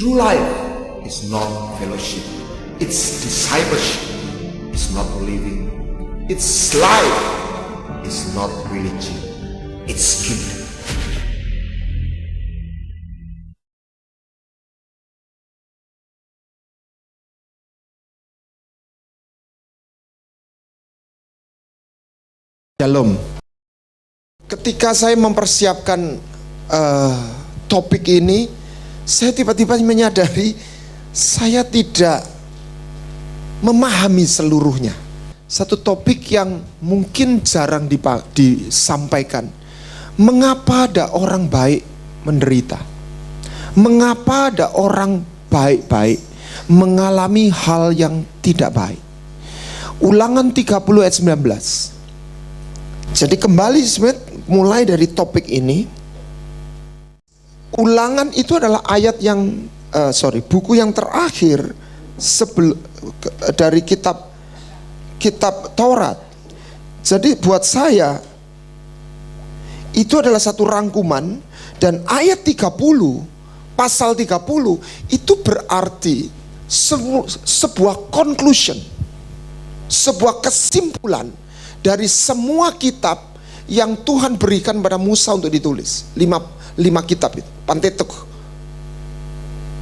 True life is not fellowship, it's discipleship. It's not living, it's life. It's not religion, it's kingdom. Shalom. Ketika saya mempersiapkan topik ini, saya tiba-tiba menyadari saya tidak memahami seluruhnya. Satu topik yang mungkin jarang disampaikan. Mengapa ada orang baik menderita? Mengapa ada orang baik-baik mengalami hal yang tidak baik? Ulangan 30 ayat 19. Jadi kembali mulai dari topik ini. Ulangan itu adalah ayat yang buku yang terakhir dari kitab Taurat. Jadi buat saya itu adalah satu rangkuman, dan ayat 30, pasal 30 itu berarti sebuah conclusion, sebuah kesimpulan dari semua kitab yang Tuhan berikan pada Musa untuk ditulis. Lima kitab itu, Pentateuch.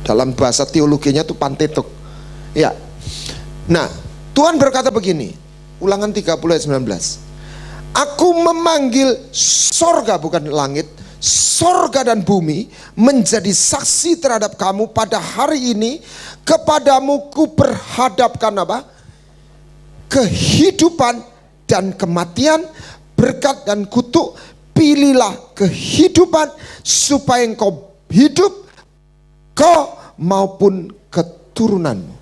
Dalam bahasa teologinya itu Pentateuch. Ya. Nah, Tuhan berkata begini, Ulangan 30 ayat 19. Aku memanggil sorga, bukan langit, sorga dan bumi menjadi saksi terhadap kamu pada hari ini. Kepadamu ku perhadapkan apa? Kehidupan dan kematian, berkat dan kutuk. Pilihlah kehidupan supaya engkau hidup, kau maupun keturunanmu.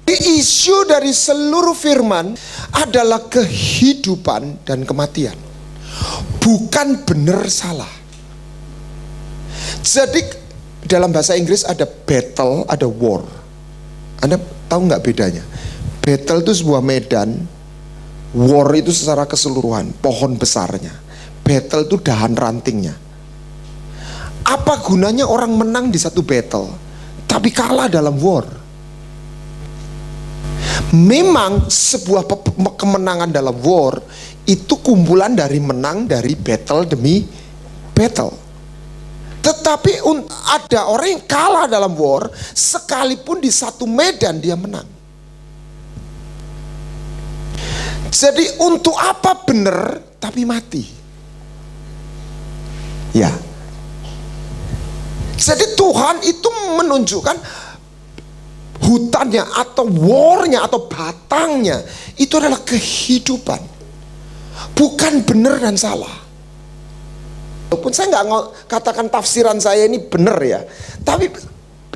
Isu dari seluruh firman adalah kehidupan dan kematian, bukan benar salah. Jadi dalam bahasa Inggris ada battle, ada war. Anda tahu nggak bedanya? Battle itu sebuah medan, war itu secara keseluruhan, pohon besarnya. Battle itu dahan rantingnya. Apa gunanya orang menang di satu battle tapi kalah dalam war? Memang sebuah kemenangan dalam war itu kumpulan dari menang dari battle demi battle. Tetapi ada orang yang kalah dalam war sekalipun di satu medan dia menang. Jadi untuk apa benar tapi mati? Ya. Jadi Tuhan itu menunjukkan hutannya atau warnya atau batangnya itu adalah kehidupan, bukan benar dan salah. Walaupun saya nggak katakan tafsiran saya ini benar ya, tapi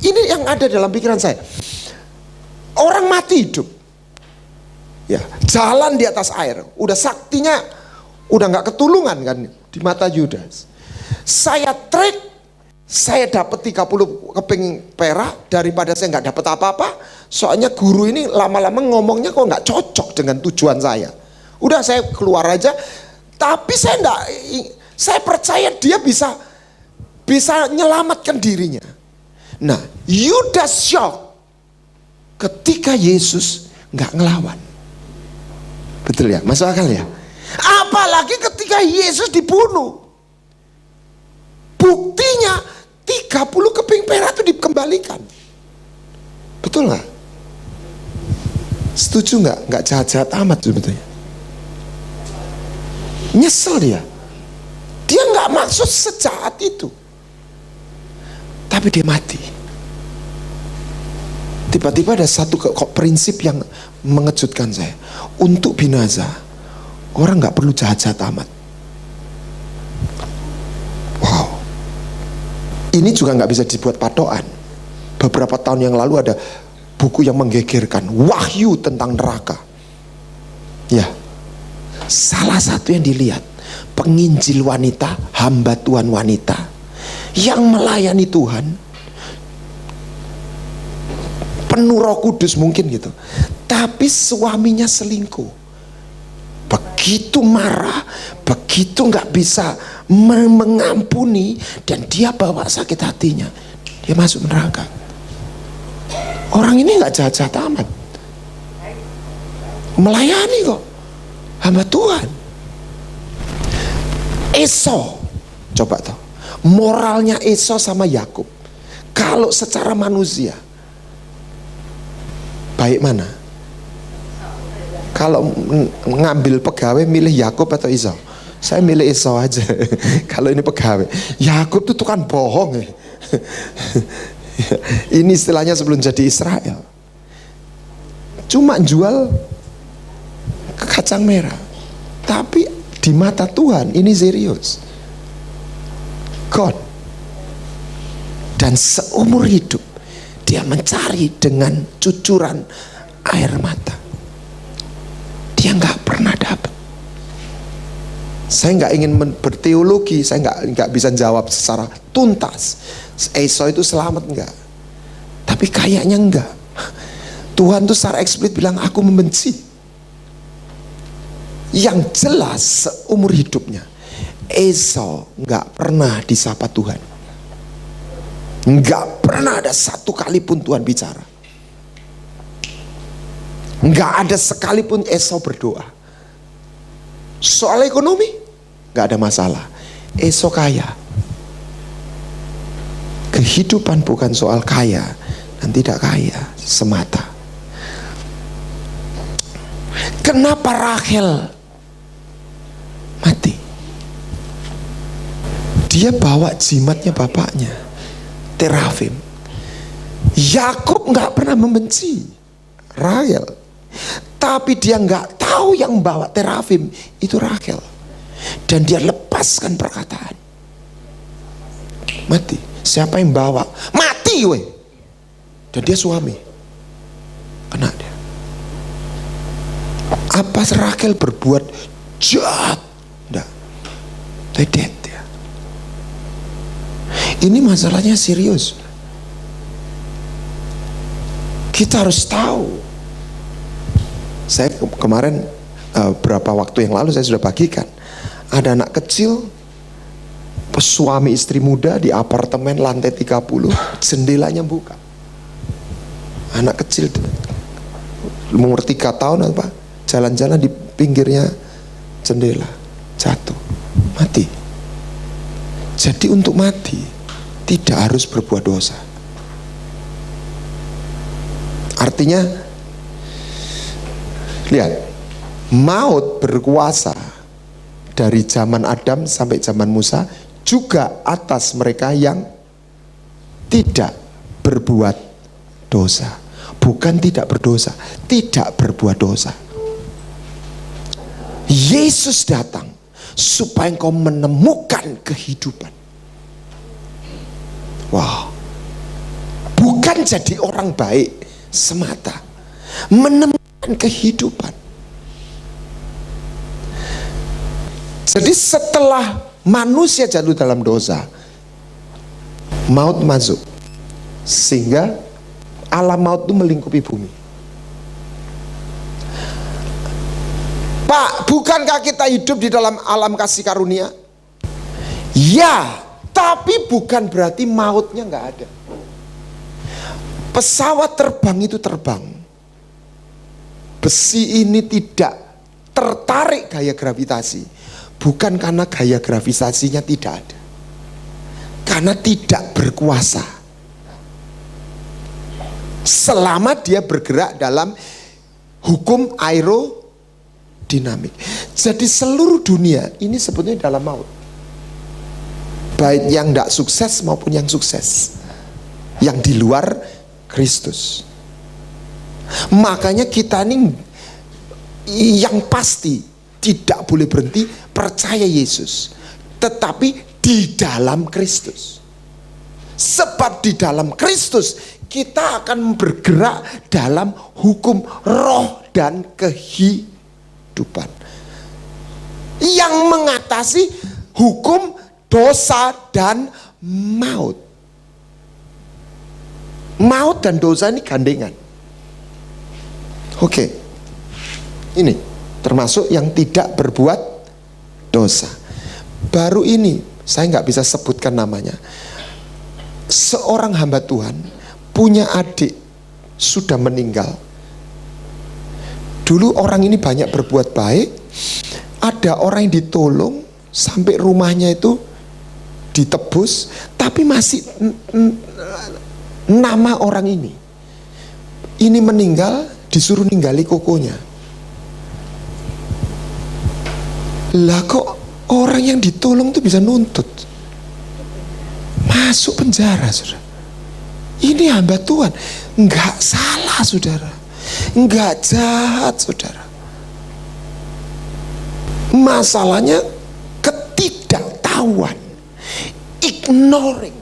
ini yang ada dalam pikiran saya. Orang mati hidup, ya, jalan di atas air, udah saktinya udah nggak ketulungan kan di mata Yudas. Saya trek, saya dapat 30 keping perak daripada saya nggak dapat apa-apa. Soalnya guru ini lama-lama ngomongnya kok nggak cocok dengan tujuan saya. Udah saya keluar aja. Tapi saya percaya dia bisa menyelamatkan dirinya. Nah, Yudas shock ketika Yesus nggak ngelawan. Betul ya, masuk akal ya. Apalagi ketika Yesus dibunuh. Buktinya 30 keping perak itu dikembalikan. Betul nggak? Setuju nggak? Nggak jahat-jahat amat sebetulnya. Nyesel dia. Dia nggak maksud sejahat itu. Tapi dia mati. Tiba-tiba ada satu prinsip yang mengejutkan saya. Untuk binasa, orang nggak perlu jahat-jahat amat. Ini juga nggak bisa dibuat patokan. Beberapa tahun yang lalu ada buku yang menggegerkan, Wahyu tentang neraka. Ya, salah satu yang dilihat, penginjil wanita, hamba Tuhan wanita yang melayani Tuhan, penuh Roh Kudus mungkin gitu, tapi suaminya selingkuh. Begitu marah, begitu nggak bisa mengampuni, dan dia bawa sakit hatinya, dia masuk neraka. Orang ini nggak jahat-jahat amat, melayani kok, hamba Tuhan. Esau, coba tahu moralnya Esau sama Yakub. Kalau secara manusia, baik mana? Kalau ngambil pegawai, milih Yakub atau Esau? Saya milih Esau aja. Kalau ini pegawai, Yakub tuh tukang bohong. Ini istilahnya sebelum jadi Israel, cuma jual kacang merah. Tapi di mata Tuhan ini serius. God. Dan seumur hidup dia mencari dengan cucuran air mata. Dia nggak pernah dapat. Saya nggak ingin berteologi, saya nggak bisa jawab secara tuntas. Esau itu selamat enggak? Tapi kayaknya enggak. Tuhan tuh secara eksplisit bilang aku membenci. Yang jelas seumur hidupnya Esau nggak pernah disapa Tuhan. Nggak pernah ada satu kali pun Tuhan bicara. Nggak ada sekalipun Esau berdoa. Soal ekonomi nggak ada masalah. Esau kaya. Kehidupan bukan soal kaya dan tidak kaya semata. Kenapa Rahel mati? Dia bawa jimatnya bapaknya, terafim. Yakub nggak pernah membenci Rahel, tapi dia nggak tahu yang bawa terafim itu Rahel, dan dia lepaskan perkataan. Mati. Siapa yang bawa? Mati weh. Dan dia suami. Kena dia. Apa Rahel berbuat jahat? Enggak. Dead ya. Ini masalahnya serius. Kita harus tahu. Saya kemarin beberapa waktu yang lalu saya sudah bagikan. Ada anak kecil, suami istri muda di apartemen lantai 30, jendelanya buka. Anak kecil umur 3 tahun apa, jalan-jalan di pinggirnya jendela, jatuh, mati. Jadi untuk mati tidak harus berbuat dosa. Artinya, lihat, maut berkuasa dari zaman Adam sampai zaman Musa juga atas mereka yang tidak berbuat dosa. Bukan tidak berdosa, tidak berbuat dosa. Yesus datang supaya engkau menemukan kehidupan. Wow. Bukan jadi orang baik semata, menemukan kehidupan. Jadi setelah manusia jatuh dalam dosa, maut masuk, sehingga alam maut itu melingkupi bumi. Pak, bukankah kita hidup di dalam alam kasih karunia? Ya, tapi bukan berarti mautnya nggak ada. Pesawat terbang itu terbang. Besi ini tidak tertarik gaya gravitasi, bukan karena gaya gravitasinya tidak ada, karena tidak berkuasa. Selama dia bergerak dalam hukum aerodinamik. Jadi seluruh dunia ini sebetulnya dalam maut, baik yang tidak sukses maupun yang sukses, yang di luar Kristus. Makanya kita ini yang pasti tidak boleh berhenti percaya Yesus, tetapi di dalam Kristus. Sebab di dalam Kristus kita akan bergerak dalam hukum roh dan kehidupan yang mengatasi hukum dosa dan maut. Maut dan dosa ini gandengan. Oke. Ini termasuk yang tidak berbuat dosa. Baru ini saya nggak bisa sebutkan namanya. Seorang hamba Tuhan punya adik sudah meninggal. Dulu orang ini banyak berbuat baik, ada orang yang ditolong sampai rumahnya itu ditebus, tapi masih nama orang ini meninggal, disuruh ninggali kokonya. Lah kok orang yang ditolong tuh bisa nuntut, masuk penjara, saudara. Ini hamba Tuhan, nggak salah, saudara, nggak jahat, saudara. Masalahnya ketidaktahuan, ignoring.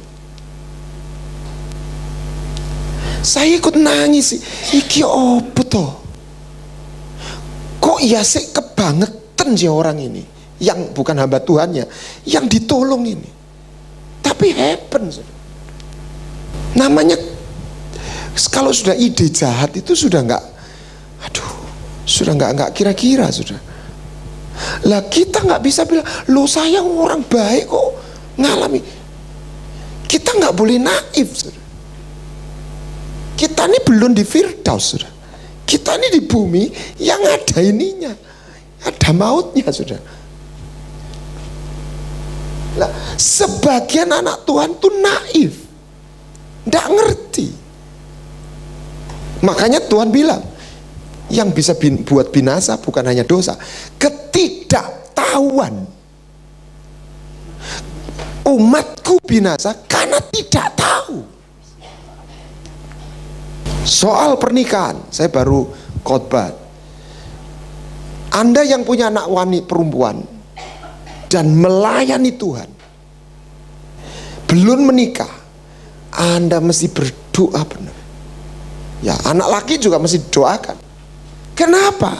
Saya ikut nangis, iki opo toh? Kok ya sih kebangetan sih orang ini, yang bukan hamba Tuhannya, yang ditolong ini. Tapi happen, saudara. Namanya kalau sudah ide jahat itu sudah nggak kira-kira, sudah. Lah kita nggak bisa bilang, lo saya orang baik kok ngalami. Kita nggak boleh naif, saudara. Kita ini belum di Firdaus, saudara. Kita ini di bumi yang ada ininya, ada mautnya, saudara. Lah, sebagian anak Tuhan tuh naif, nggak ngerti. Makanya Tuhan bilang, yang bisa buat binasa bukan hanya dosa, ketidaktahuan. Umatku binasa karena tidak tahu. Soal pernikahan, saya baru khotbah. Anda yang punya anak wanita perempuan dan melayani Tuhan, belum menikah, Anda mesti berdoa benar. Ya, anak laki juga mesti doakan. Kenapa?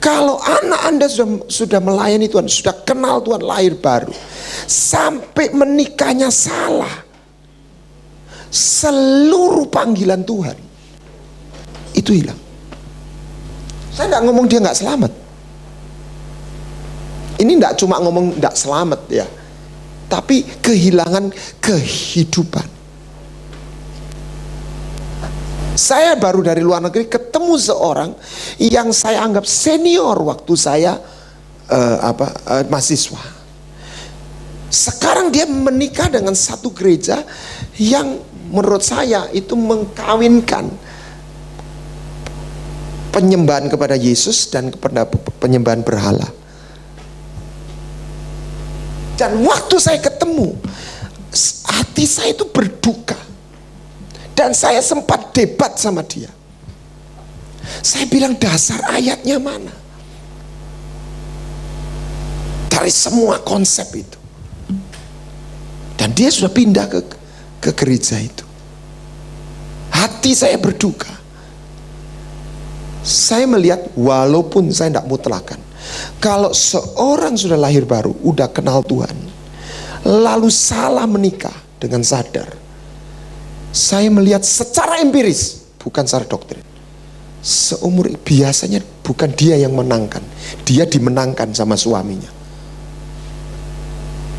Kalau anak Anda sudah melayani Tuhan, sudah kenal Tuhan, lahir baru, sampai menikahnya salah, seluruh panggilan Tuhan itu hilang. Saya tidak ngomong dia nggak selamat. Ini tidak cuma ngomong tidak selamat ya, tapi kehilangan kehidupan. Saya baru dari luar negeri ketemu seorang yang saya anggap senior waktu saya mahasiswa. Sekarang dia menikah dengan satu gereja yang menurut saya itu mengkawinkan penyembahan kepada Yesus dan kepada penyembahan berhala. Dan waktu saya ketemu, hati saya itu berduka. Dan saya sempat debat sama dia. Saya bilang, dasar ayatnya mana dari semua konsep itu? Dan dia sudah pindah ke gereja itu. Hati saya berduka. Saya melihat, walaupun saya tidak mutlakan, kalau seorang sudah lahir baru, udah kenal Tuhan, lalu salah menikah dengan sadar, saya melihat secara empiris, bukan secara doktrin, seumur biasanya bukan dia yang menangkan, dia dimenangkan sama suaminya.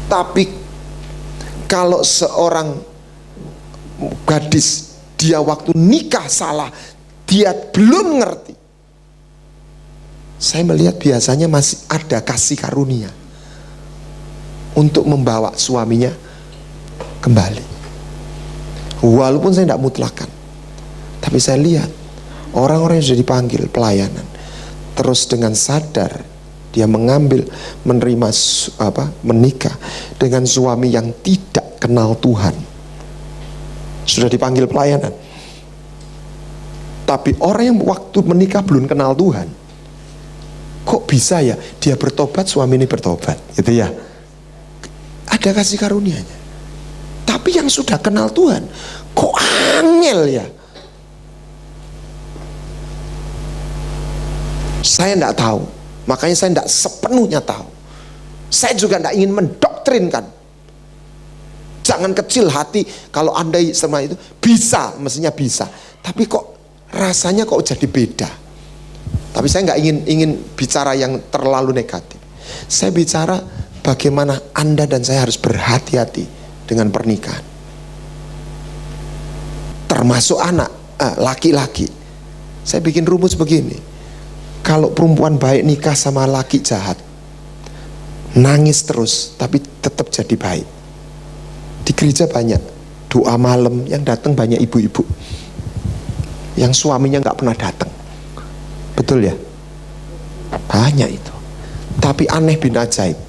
Tapi kalau seorang gadis, dia waktu nikah salah, dia belum ngerti, saya melihat biasanya masih ada kasih karunia untuk membawa suaminya kembali. Walaupun saya tidak mutlakan, tapi saya lihat orang-orang yang sudah dipanggil pelayanan, terus dengan sadar dia menerima menikah dengan suami yang tidak kenal Tuhan, sudah dipanggil pelayanan, tapi orang yang waktu menikah belum kenal Tuhan, kok bisa ya dia bertobat, suami ini bertobat, gitu ya? Ada kasih karunia-Nya. Tapi yang sudah kenal Tuhan, kok angel ya? Saya tidak tahu, makanya saya tidak sepenuhnya tahu. Saya juga tidak ingin mendoktrinkan. Jangan kecil hati kalau Anda sama itu bisa, mestinya bisa. Tapi kok rasanya kok jadi beda. Tapi saya nggak ingin bicara yang terlalu negatif. Saya bicara bagaimana Anda dan saya harus berhati-hati dengan pernikahan. Termasuk anak. laki-laki. Saya bikin rumus begini. Kalau perempuan baik nikah sama laki jahat, nangis terus tapi tetap jadi baik. Di gereja banyak doa malam, yang datang banyak ibu-ibu yang suaminya nggak pernah datang. Betul ya? Banyak itu. Tapi aneh bin ajaib,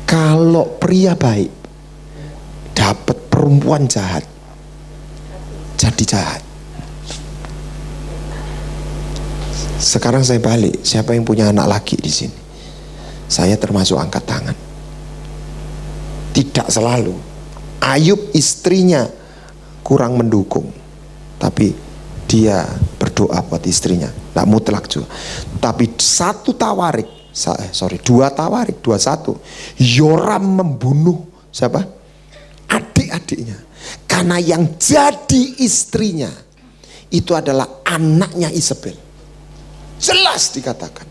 kalau pria baik dapat perempuan jahat, jadi jahat. Sekarang saya balik, siapa yang punya anak laki di sini? Saya termasuk angkat tangan. Tidak selalu. Ayub istrinya kurang mendukung, tapi dia berdoa buat istrinya, tidak mutlak juga. Tapi dua tawarik, 21. Yoram membunuh siapa? Adik-adiknya. Karena yang jadi istrinya itu adalah anaknya Isabel. Jelas dikatakan.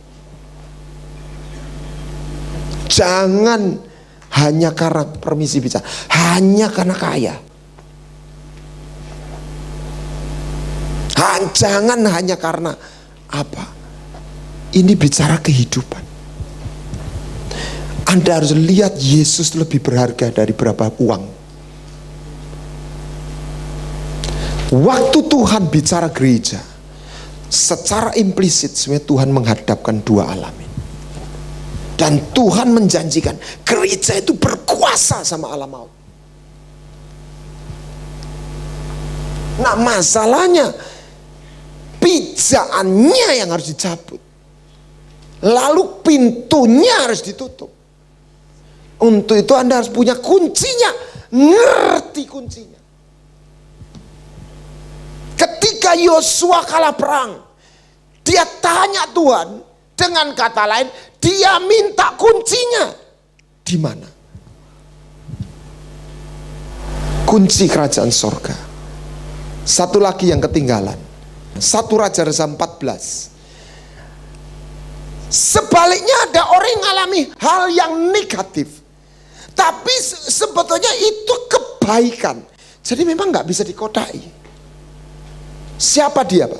Jangan hanya karena, permisi bicara, hanya karena kaya. Jangan hanya karena apa. Ini bicara kehidupan. Anda harus lihat Yesus lebih berharga dari berapa uang. Waktu Tuhan bicara gereja, secara implisit sebenarnya Tuhan menghadapkan dua alam ini. Dan Tuhan menjanjikan gereja itu berkuasa sama alam maut. Nah, masalahnya pijaannya yang harus dicabut, lalu pintunya harus ditutup. Untuk itu Anda harus punya kuncinya, ngerti kuncinya. Ketika Yosua kalah perang, dia tanya Tuhan, dengan kata lain dia minta kuncinya. Di mana? Kunci kerajaan sorga. Satu lagi yang ketinggalan, 1 Raja-Raja 14. Sebaliknya ada orang yang mengalami hal yang negatif, tapi sebetulnya itu kebaikan. Jadi memang nggak bisa dikodai. Siapa dia, Pak?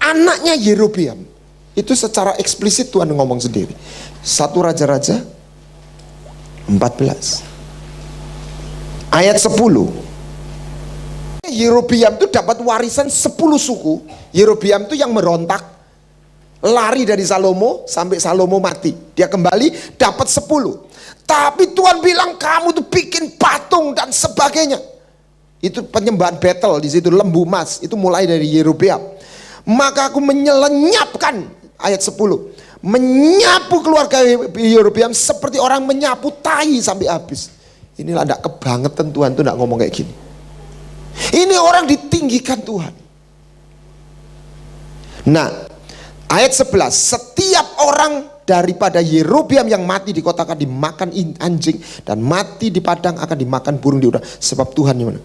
Anaknya Yerobeam. Itu secara eksplisit Tuhan ngomong sendiri. 1 Raja-Raja 14 ayat 10. Yerobeam itu dapat warisan 10 suku. Yerobeam itu yang merontak, lari dari Salomo sampai Salomo mati. Dia kembali dapat 10. Tapi Tuhan bilang kamu tuh bikin patung dan sebagainya. Itu penyembahan battle di situ, lembu emas. Itu mulai dari Yerobeam. Maka aku menyelenyapkan, ayat 10, menyapu keluarga Yerobeam seperti orang menyapu tai sampai habis. Inilah tidak kebangetan Tuhan tuh tidak ngomong kayak gini. Ini orang ditinggikan Tuhan. Nah, ayat 11, setiap orang daripada Yerobeam yang mati di kota akan dimakan anjing, dan mati di padang akan dimakan burung di udara. Sebab Tuhan yang mana?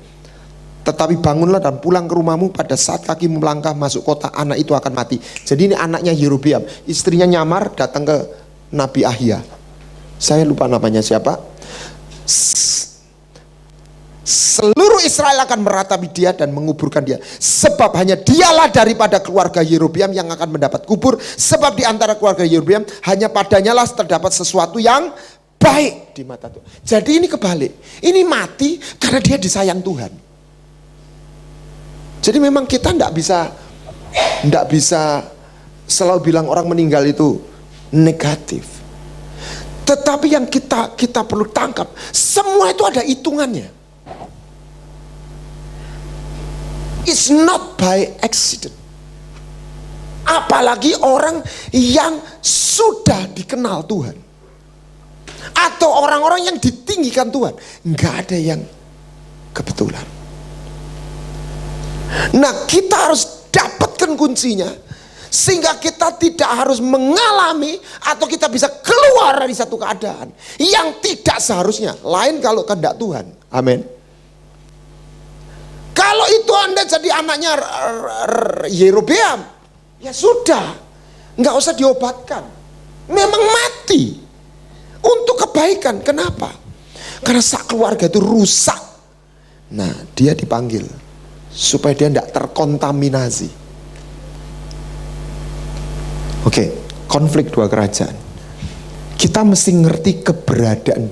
Tetapi bangunlah dan pulang ke rumahmu, pada saat kakimu melangkah masuk kota, anak itu akan mati. Jadi ini anaknya Yerobeam. Istrinya nyamar datang ke Nabi Ahia. Saya lupa namanya siapa. Seluruh Israel akan meratapi dia dan menguburkan dia. Sebab hanya dialah daripada keluarga Yerobeam yang akan mendapat kubur. Sebab di antara keluarga Yerobeam hanya padanya lah terdapat sesuatu yang baik di mata Tuhan. Jadi ini kebalik. Ini mati karena dia disayang Tuhan. Jadi memang kita tidak bisa selalu bilang orang meninggal itu negatif. Tetapi yang kita perlu tangkap, semua itu ada hitungannya. It's not by accident. Apalagi orang yang sudah dikenal Tuhan, atau orang-orang yang ditinggikan Tuhan, nggak ada yang kebetulan. Nah, kita harus dapatkan kuncinya, sehingga kita tidak harus mengalami atau kita bisa keluar dari satu keadaan yang tidak seharusnya. Lain kalau kehendak Tuhan. Amin. Kalau itu Anda jadi anaknya Yerobeam, ya sudah, nggak usah diobatkan. Memang mati untuk kebaikan. Kenapa? Karena sak keluarga itu rusak. Nah, dia dipanggil supaya dia tidak terkontaminasi. Oke, konflik dua kerajaan. Kita mesti ngerti keberadaan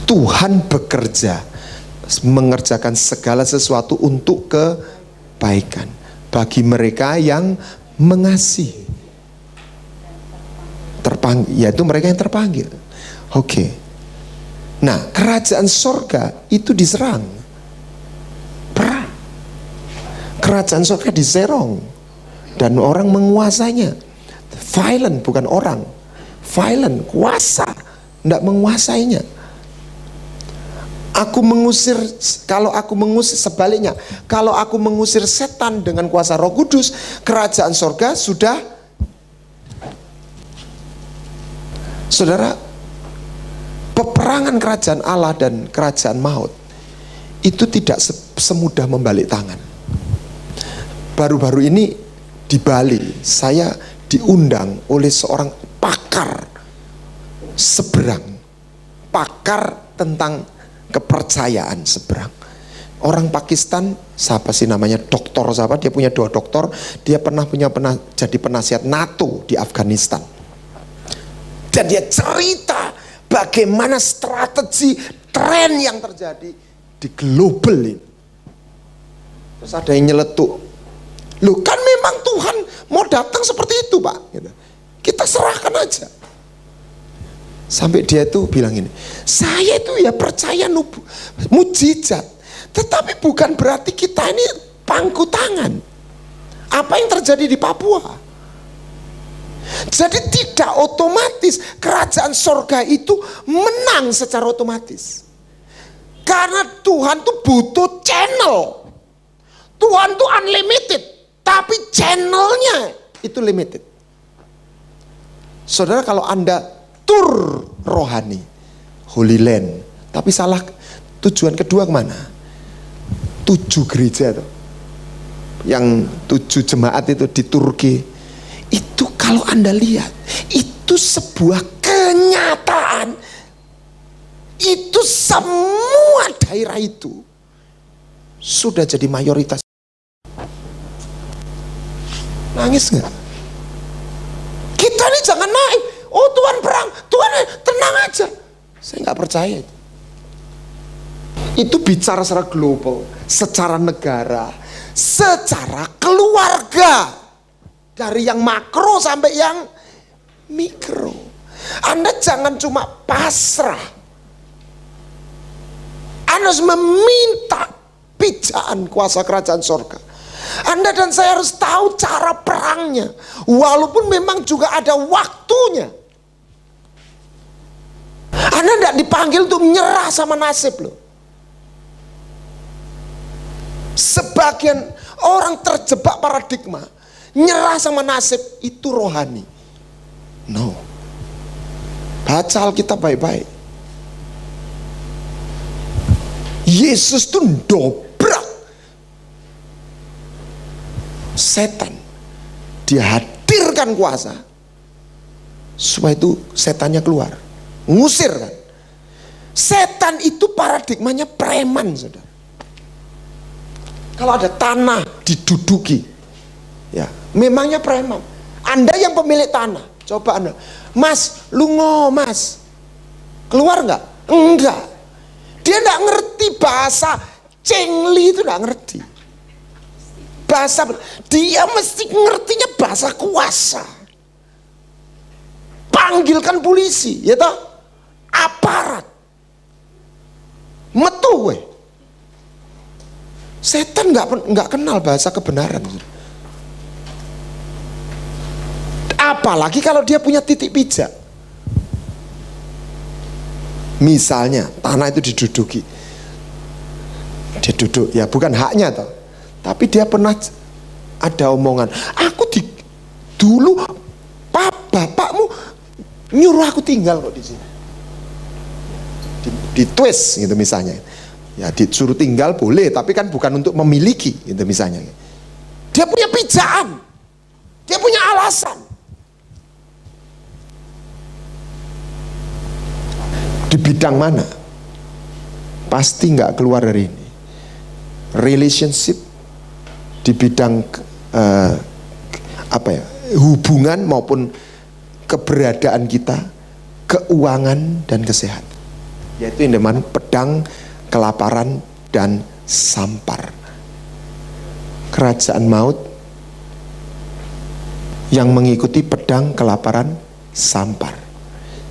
Tuhan bekerja, mengerjakan segala sesuatu untuk kebaikan bagi mereka yang mengasihi, yaitu mereka yang terpanggil. Oke. Nah, kerajaan sorga itu diserang, perang. Kerajaan sorga diserong dan orang menguasainya. Violent, bukan orang. Violent, kuasa, tidak menguasainya. Kalau aku mengusir sebaliknya, kalau aku mengusir setan dengan kuasa Roh Kudus, kerajaan sorga sudah. Saudara, peperangan kerajaan Allah dan kerajaan maut itu tidak semudah membalik tangan. Baru-baru ini di Bali, saya diundang oleh seorang pakar seberang, pakar tentang kepercayaan seberang. Orang Pakistan, siapa sih namanya, doktor siapa, dia punya 2 doktor, dia pernah jadi penasihat NATO di Afghanistan. Dan dia cerita bagaimana strategi tren yang terjadi di global ini. Terus ada yang nyeletuk, loh kan memang Tuhan mau datang seperti itu Pak, kita serahkan aja. Sampai dia itu bilang ini, saya itu ya percaya mujizat, tetapi bukan berarti kita ini pangku tangan. Apa yang terjadi di Papua? Jadi tidak otomatis kerajaan sorga itu menang secara otomatis. Karena Tuhan tuh butuh channel. Tuhan tuh unlimited, tapi channelnya itu limited. Saudara, kalau Anda tur rohani, Holy Land, tapi salah tujuan kedua kemana? 7 gereja tuh, yang 7 jemaat itu di Turki. Itu kalau Anda lihat, itu sebuah kenyataan. Itu semua daerah itu sudah jadi mayoritas. Nangis nggak? Kita ini jangan naik. Oh Tuhan perang, Tuhan tenang aja. Saya nggak percaya. Itu bicara secara global, secara negara, secara keluarga, dari yang makro sampai yang mikro. Anda jangan cuma pasrah, Anda harus meminta pijaan kuasa kerajaan sorga. Anda dan saya harus tahu cara perangnya, walaupun memang juga ada waktunya. Anda tidak dipanggil untuk menyerah sama nasib loh. Sebagian orang terjebak paradigma, nyerah sama nasib itu rohani. No. Baca Alkitab baik-baik. Yesus tuh dobrak setan. Dia hadirkan kuasa supaya itu setannya keluar, ngusir kan. Setan itu paradigmanya preman, saudara. Kalau ada tanah diduduki, ya memangnya preman. Anda yang pemilik tanah, coba Anda, Mas, lu Mas, keluar nggak? Enggak. Dia nggak ngerti bahasa cengli, itu nggak ngerti. Bahasa, dia mesti ngertinya bahasa kuasa. Panggilkan polisi, ya toh, aparat, metu weh. Setan nggak kenal bahasa kebenaran. Apalagi kalau dia punya titik pijak. Misalnya tanah itu diduduki, dia duduk, ya bukan haknya toh, tapi dia pernah ada omongan, dulu bapakmu nyuruh aku tinggal kok di sini, di twist gitu misalnya. Ya disuruh tinggal boleh, tapi kan bukan untuk memiliki gitu misalnya. Dia punya pijakan, dia punya alasan. Di bidang mana? Pasti nggak keluar dari ini. relationship, di bidang hubungan maupun keberadaan kita, keuangan dan kesehatan. Yaitu yang namanya pedang, kelaparan dan sampar. Kerajaan maut yang mengikuti pedang, kelaparan, sampar.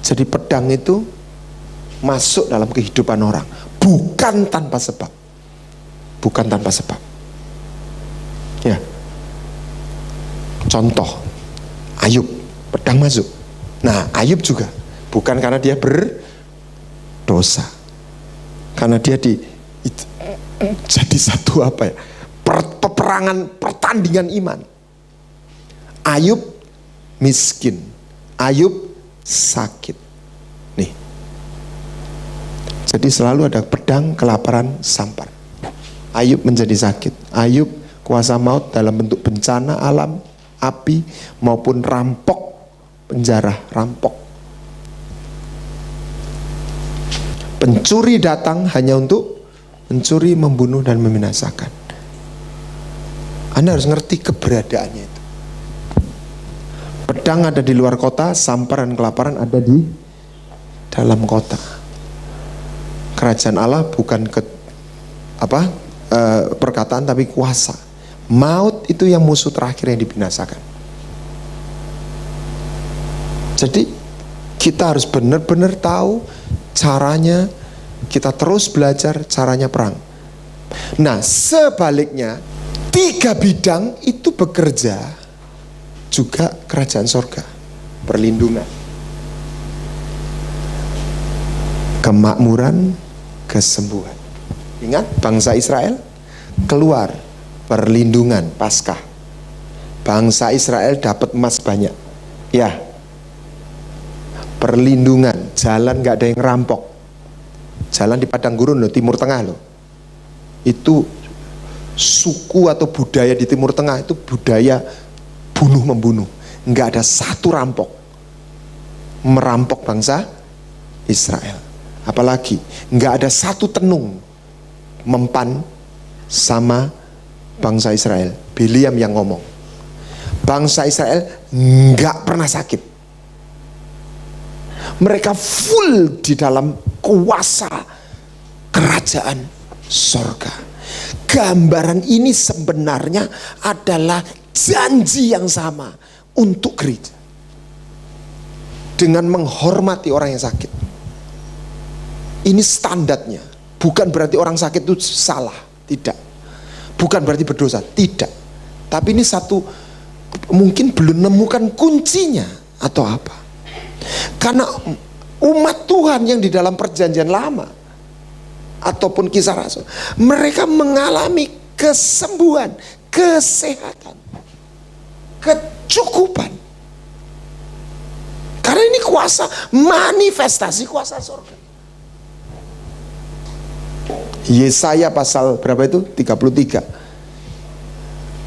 Jadi pedang itu masuk dalam kehidupan orang, bukan tanpa sebab. Bukan tanpa sebab. Ya. Contoh, Ayub, pedang masuk. Nah, Ayub juga bukan karena dia berdosa. Karena dia jadi satu peperangan, pertandingan iman. Ayub miskin, Ayub sakit. Nih. Jadi selalu ada pedang, kelaparan, sampar. Ayub menjadi sakit. Ayub kuasa maut dalam bentuk bencana alam, api maupun rampok, penjara, rampok. Pencuri datang hanya untuk mencuri, membunuh dan membinasakan. Anda harus ngerti keberadaannya itu. Pedang ada di luar kota, sampar dan kelaparan ada di dalam kota. Kerajaan Allah bukan perkataan tapi kuasa. Maut itu yang musuh terakhir yang dibinasakan. Jadi kita harus benar-benar tahu caranya, kita terus belajar caranya perang. Nah, sebaliknya 3 bidang itu bekerja juga kerajaan sorga. Perlindungan, kemakmuran, kesembuhan. Ingat bangsa Israel keluar, perlindungan, Paskah. Bangsa Israel dapat emas banyak. Ya, perlindungan, jalan gak ada yang rampok. Jalan di padang gurun loh, Timur Tengah loh. Itu suku atau budaya di Timur Tengah itu budaya bunuh membunuh. Nggak ada satu rampok merampok bangsa Israel. Apalagi nggak ada satu tenung mempan sama bangsa Israel. Biliam yang ngomong, bangsa Israel nggak pernah sakit. Mereka full di dalam kuasa kerajaan sorga. Gambaran ini sebenarnya adalah janji yang sama untuk gereja dengan menghormati orang yang sakit. Ini standarnya. Bukan berarti orang sakit itu salah, tidak. Bukan berarti berdosa, tidak. Tapi ini satu, mungkin belum menemukan kuncinya atau apa. Karena umat Tuhan yang di dalam perjanjian lama ataupun kisah rasul, mereka mengalami kesembuhan, kesehatan, kecukupan. Karena ini kuasa, manifestasi kuasa surga. Yesaya pasal berapa itu? 33.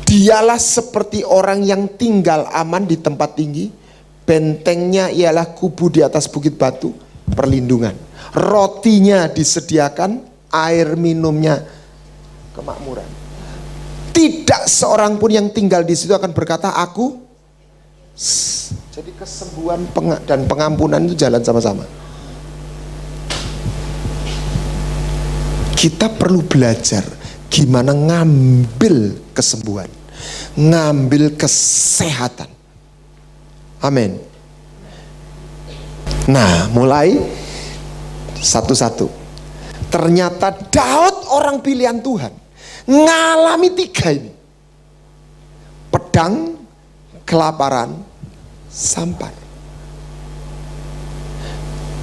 Dialah seperti orang yang tinggal aman di tempat tinggi, bentengnya ialah kubu di atas bukit batu, perlindungan. Rotinya disediakan, air minumnya kemakmuran. Tidak seorang pun yang tinggal di situ akan berkata aku. Jadi kesembuhan dan pengampunan itu jalan sama-sama. Kita perlu belajar gimana ngambil kesembuhan, ngambil kesehatan. Amin. Nah, mulai satu-satu. Ternyata Daud orang pilihan Tuhan ngalami 3 ini: pedang, kelaparan, sampar.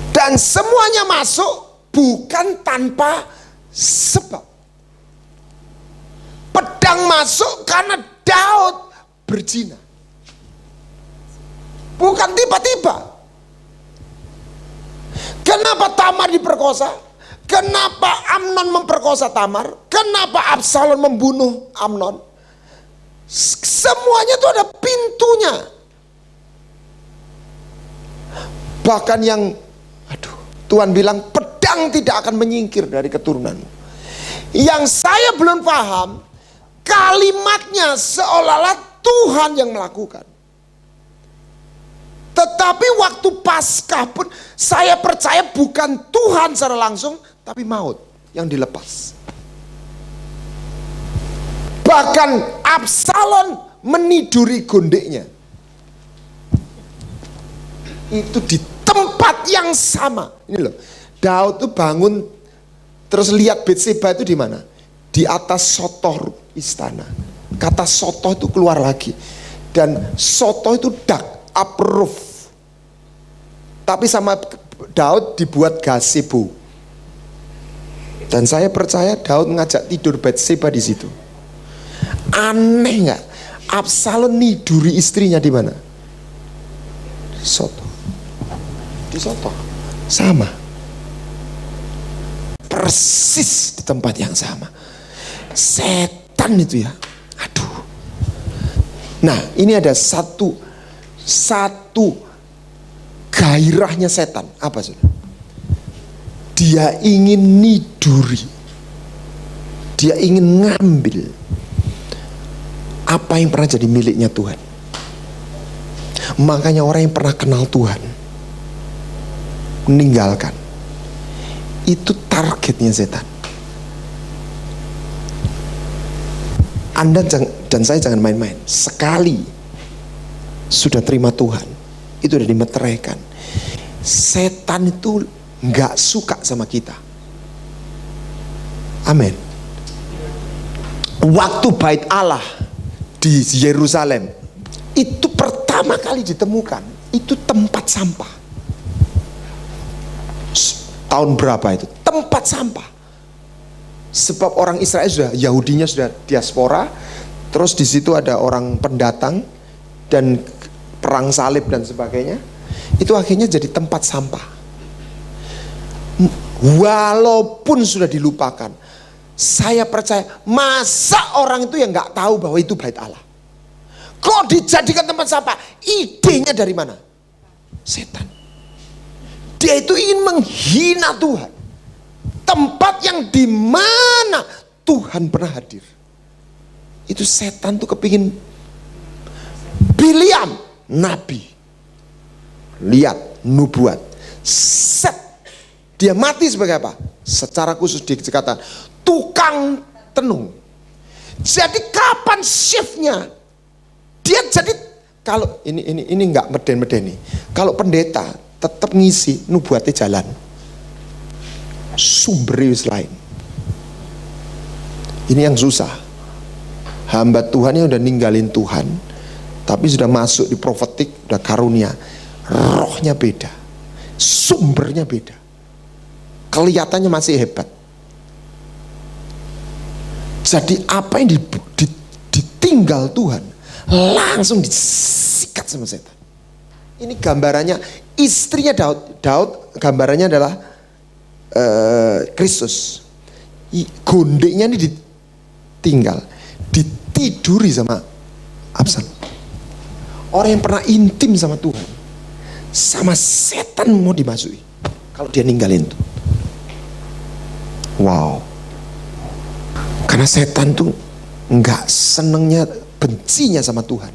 Dan semuanya masuk bukan tanpa sebab. Pedang masuk karena Daud berzina. Bukan tiba-tiba. Kenapa Tamar diperkosa? Kenapa Amnon memperkosa Tamar? Kenapa Absalom membunuh Amnon? Semuanya itu ada pintunya. Bahkan yang Tuhan bilang pedang tidak akan menyingkir dari keturunanmu. Yang saya belum paham, kalimatnya seolah-olah Tuhan yang melakukan. Tetapi waktu Paskah pun saya percaya bukan Tuhan secara langsung, tapi maut yang dilepas. Bahkan Absalom meniduri gondeknya. Itu di tempat yang sama. Ini loh, Daud tuh bangun terus lihat Betseba itu di mana? Di atas sotoh istana. Kata sotoh itu keluar lagi. Dan sotoh itu dak, approve. Tapi sama Daud dibuat gazebo. Dan saya percaya Daud ngajak tidur Betseba di situ. Aneh nggak? Absalom niduri istrinya di mana? Sotoh. Di sotoh. Sama. Persis di tempat yang sama. Setan itu ya. Aduh. Nah, ini ada satu gairahnya setan. Apa saudara? Dia ingin niduri. Dia ingin ngambil apa yang pernah jadi miliknya Tuhan. Makanya orang yang pernah kenal Tuhan meninggalkan. Itu targetnya setan. Anda dan saya jangan main-main. Sekali sudah terima Tuhan, itu udah dimeteraikan. Setan itu nggak suka sama kita. Amin. Waktu bait Allah di Yerusalem itu pertama kali ditemukan, itu tempat sampah. Tahun berapa itu? Tempat sampah. Sebab orang Israel sudah, Yahudinya sudah diaspora, terus di situ ada orang pendatang dan perang salib dan sebagainya. Itu akhirnya jadi tempat sampah. Walaupun sudah dilupakan, saya percaya masa orang itu yang nggak tahu bahwa itu bait Allah. Kok dijadikan tempat sampah? Idenya dari mana? Setan. Dia itu ingin menghina Tuhan. Tempat yang dimana Tuhan pernah hadir. Itu setan tuh kepingin. Bileam, nabi. Lihat, nubuat. Set. Dia mati sebagai apa? Secara khusus dikatakan tukang tenung. Jadi kapan shiftnya? Dia jadi, kalau ini nggak meden-meden nih. Kalau pendeta tetap ngisi, nubuatnya jalan. Sumbernya lain. Ini yang susah. Hamba Tuhan yang udah ninggalin Tuhan, tapi sudah masuk di profetik, udah karunia. Rohnya beda, sumbernya beda. Kelihatannya masih hebat. Jadi apa yang ditinggal Tuhan langsung disikat sama setan. Ini gambarannya istrinya Daud. Daud gambarannya adalah Kristus. Gondeknya ini ditinggal, ditiduri sama Absalom. Orang yang pernah intim sama Tuhan, sama setan mau dimasuki kalau dia ninggalin itu. Wow. Karena setan tuh nggak senengnya, bencinya sama Tuhan.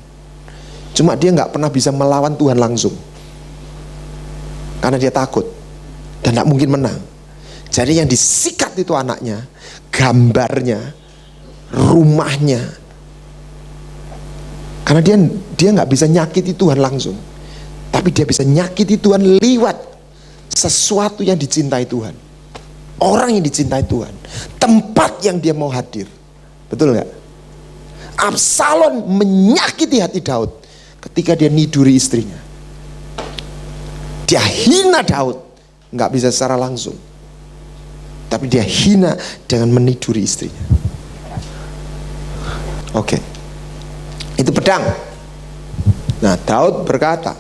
Cuma dia nggak pernah bisa melawan Tuhan langsung, karena dia takut dan nggak mungkin menang. Jadi yang disikat itu anaknya, gambarnya, rumahnya. Karena dia nggak bisa nyakiti Tuhan langsung, tapi dia bisa nyakiti Tuhan lewat sesuatu yang dicintai Tuhan, orang yang dicintai Tuhan, tempat yang dia mau hadir. Betul nggak? Absalom menyakiti hati Daud ketika dia niduri istrinya. Dia hina Daud, nggak bisa secara langsung, tapi dia hina dengan meniduri istrinya. Oke. Itu pedang. Nah, Daud berkata,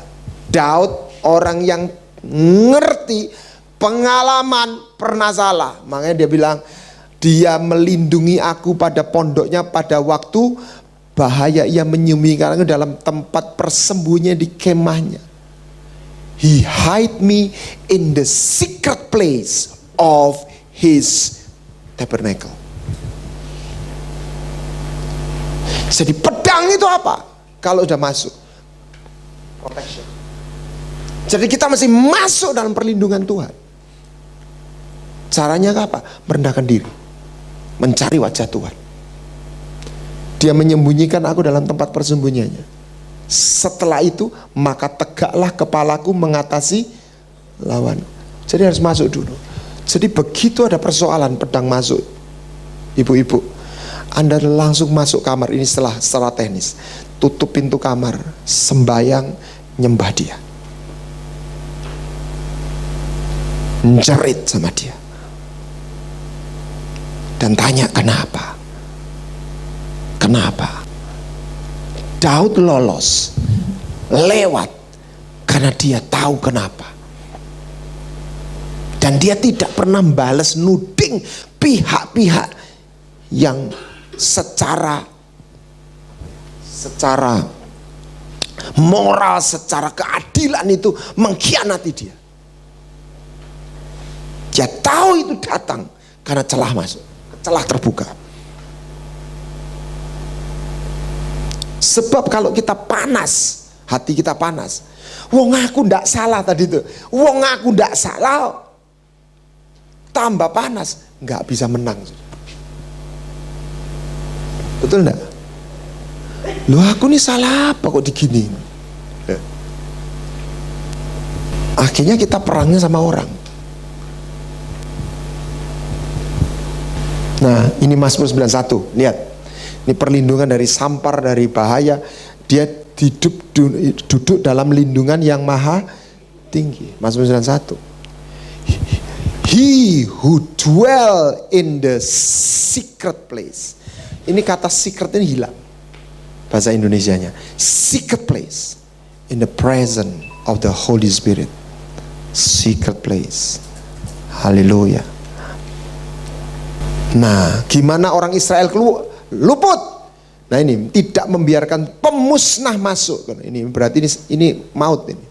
Daud orang yang ngerti pengalaman pernah salah. Makanya dia bilang, dia melindungi aku pada pondoknya pada waktu bahaya, ia menyembunyikan aku dalam tempat persembunyian di kemahnya. He hide me in the secret place of his tabernacle. Jadi pedang itu apa? Kalau udah masuk, protection. Jadi kita mesti masuk dalam perlindungan Tuhan. Caranya apa? Merendahkan diri, mencari wajah Tuhan. Dia menyembunyikan aku dalam tempat persembunyiannya. Setelah itu maka tegaklah kepalaku mengatasi lawan. Jadi harus masuk dulu. Jadi begitu ada persoalan pedang masuk, ibu-ibu, Anda langsung masuk kamar. Ini setelah teknis. Tutup pintu kamar, sembayang, nyembah dia, menjerit sama dia, dan tanya kenapa. Kenapa? Daud lolos, lewat, karena dia tahu kenapa. Dan dia tidak pernah balas nuding pihak-pihak yang secara moral, secara keadilan itu mengkhianati dia. Dia tahu itu datang karena celah masuk, celah terbuka. Sebab kalau kita panas, hati kita panas, wong aku ndak salah tadi itu, wong aku ndak salah, tambah panas, nggak bisa menang. Betul ndak? Loh aku nih salah apa kok digini? Akhirnya kita perangnya sama orang. Nah ini Mazmur 91, lihat. Ini perlindungan dari sampar, dari bahaya. Dia duduk dalam lindungan yang maha tinggi. Mazmur 91. He who dwell in the secret place. Ini kata secret ini hilang bahasa Indonesianya. Secret place, in the presence of the Holy Spirit. Secret place. Haleluya. Nah, gimana orang Israel keluar? Luput. Nah ini tidak membiarkan pemusnah masuk. Ini berarti ini maut ini.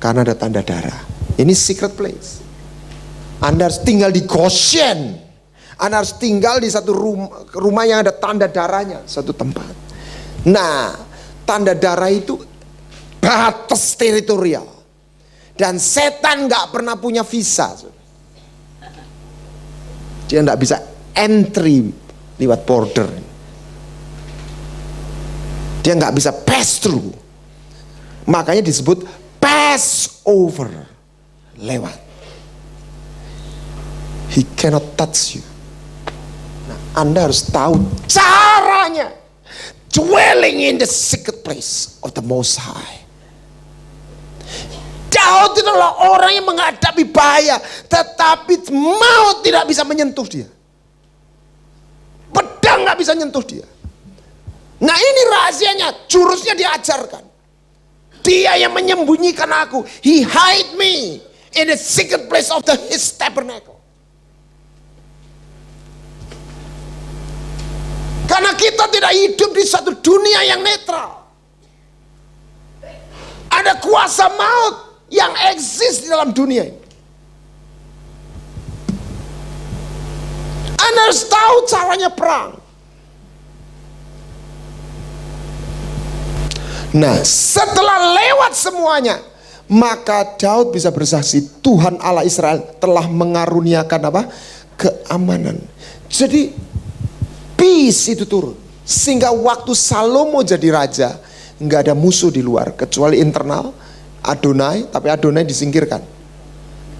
Karena ada tanda darah. Ini secret place. Anda harus tinggal di Goshen. Anda harus tinggal di satu rumah yang ada tanda darahnya, satu tempat. Nah, tanda darah itu batas teritorial. Dan setan gak pernah punya visa. Dia gak bisa entry lewat border. Dia gak bisa pass through. Makanya disebut pass over. Lewat. He cannot touch you. Nah, Anda harus tahu caranya. Dwelling in the secret place of the Most High. Daud adalah orang yang menghadapi bahaya, tetapi maut tidak bisa menyentuh dia. Pedang gak bisa menyentuh dia. Nah ini rahasianya, jurusnya diajarkan. Dia yang menyembunyikan aku. He hide me in the secret place of his tabernacle. Karena kita tidak hidup di satu dunia yang netral. Ada kuasa maut yang eksis di dalam dunia ini. Anda harus tahu caranya perang. Nah, setelah lewat semuanya, maka Daud bisa bersaksi, Tuhan Allah Israel telah mengaruniakan apa? Keamanan. Jadi peace itu turun. Sehingga waktu Salomo jadi raja, nggak ada musuh di luar kecuali internal Adonai, tapi Adonai disingkirkan.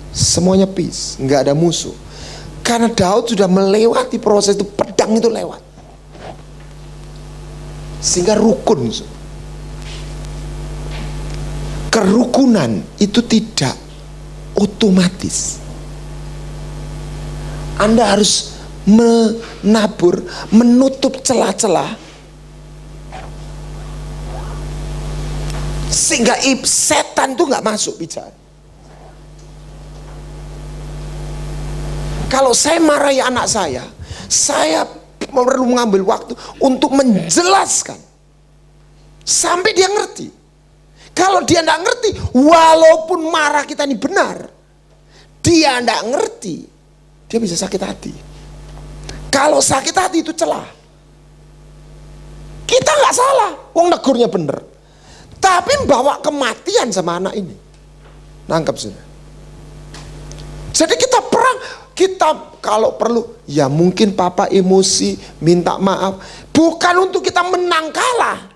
Semuanya peace, nggak ada musuh. Karena Daud sudah melewati proses itu, pedang itu lewat. Sehingga rukun. Kerukunan itu tidak otomatis. Anda harus menabur, menutup celah-celah sehingga setan tuh nggak masuk bicara. Kalau saya marahi anak saya perlu mengambil waktu untuk menjelaskan sampai dia ngerti. Kalau dia nggak ngerti, walaupun marah kita ini benar, dia nggak ngerti, dia bisa sakit hati. Kalau sakit hati itu celah. nggak salah, wong negurnya bener. Tapi bawa kematian sama anak ini. Nangkep sih. Jadi kita perang, kita kalau perlu, ya mungkin papa emosi, minta maaf. Bukan untuk kita menang kalah.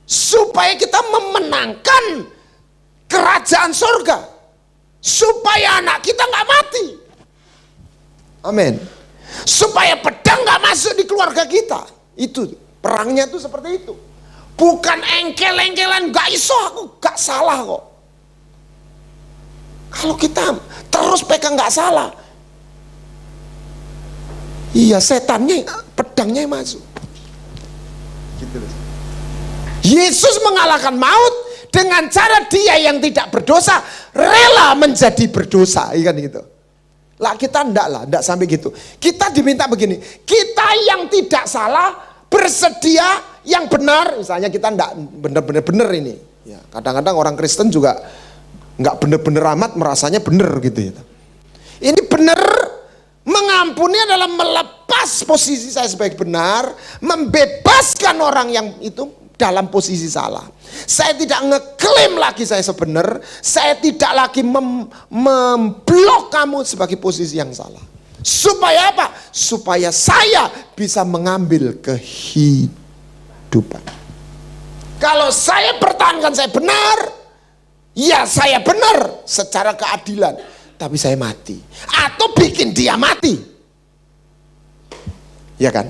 Supaya kita memenangkan kerajaan surga. Supaya anak kita nggak mati. Amin. Supaya pedang nggak masuk di keluarga kita. Itu perangnya tuh seperti itu. Bukan engkel-engkelan, gak iso aku gak salah kok. Kalau kita terus pegang gak salah, iya setannya, pedangnya yang masuk. Gitu. Yesus mengalahkan maut dengan cara dia yang tidak berdosa rela menjadi berdosa, kan gitu. Lah kita enggak sampai gitu. Kita diminta begini, kita yang tidak salah bersedia yang benar, misalnya kita enggak bener-bener ini. Ya, kadang-kadang orang Kristen juga enggak bener-bener amat merasanya bener gitu ya. Ini bener, mengampuni adalah melepas posisi saya sebagai benar, membebaskan orang yang itu dalam posisi salah. Saya tidak ngeklaim lagi saya sebenar, saya tidak lagi memblok kamu sebagai posisi yang salah. Supaya apa? Supaya saya bisa mengambil kehidupan. Kalau saya pertahankan saya benar, ya saya benar secara keadilan, tapi saya mati atau bikin dia mati, ya kan?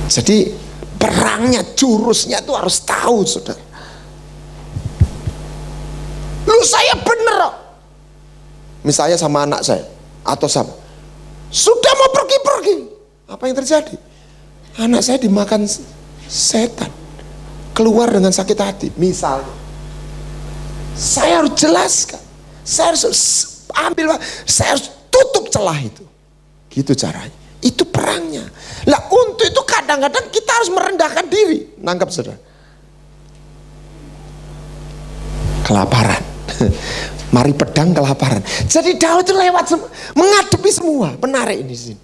Jadi perangnya, jurusnya itu harus tahu, saudara. Lu saya bener, misalnya sama anak saya atau sama, sudah mau pergi-pergi, apa yang terjadi? Anak saya dimakan setan, keluar dengan sakit hati, misalnya. Saya harus jelaskan, saya harus ambil, saya harus tutup celah itu. Gitu caranya. Itu perangnya. Lah untuk itu kadang-kadang kita harus merendahkan diri. Nangkap saudara? Kelaparan. Mari pedang kelaparan. Jadi Daud itu lewat menghadapi semua. Menarik ini sini.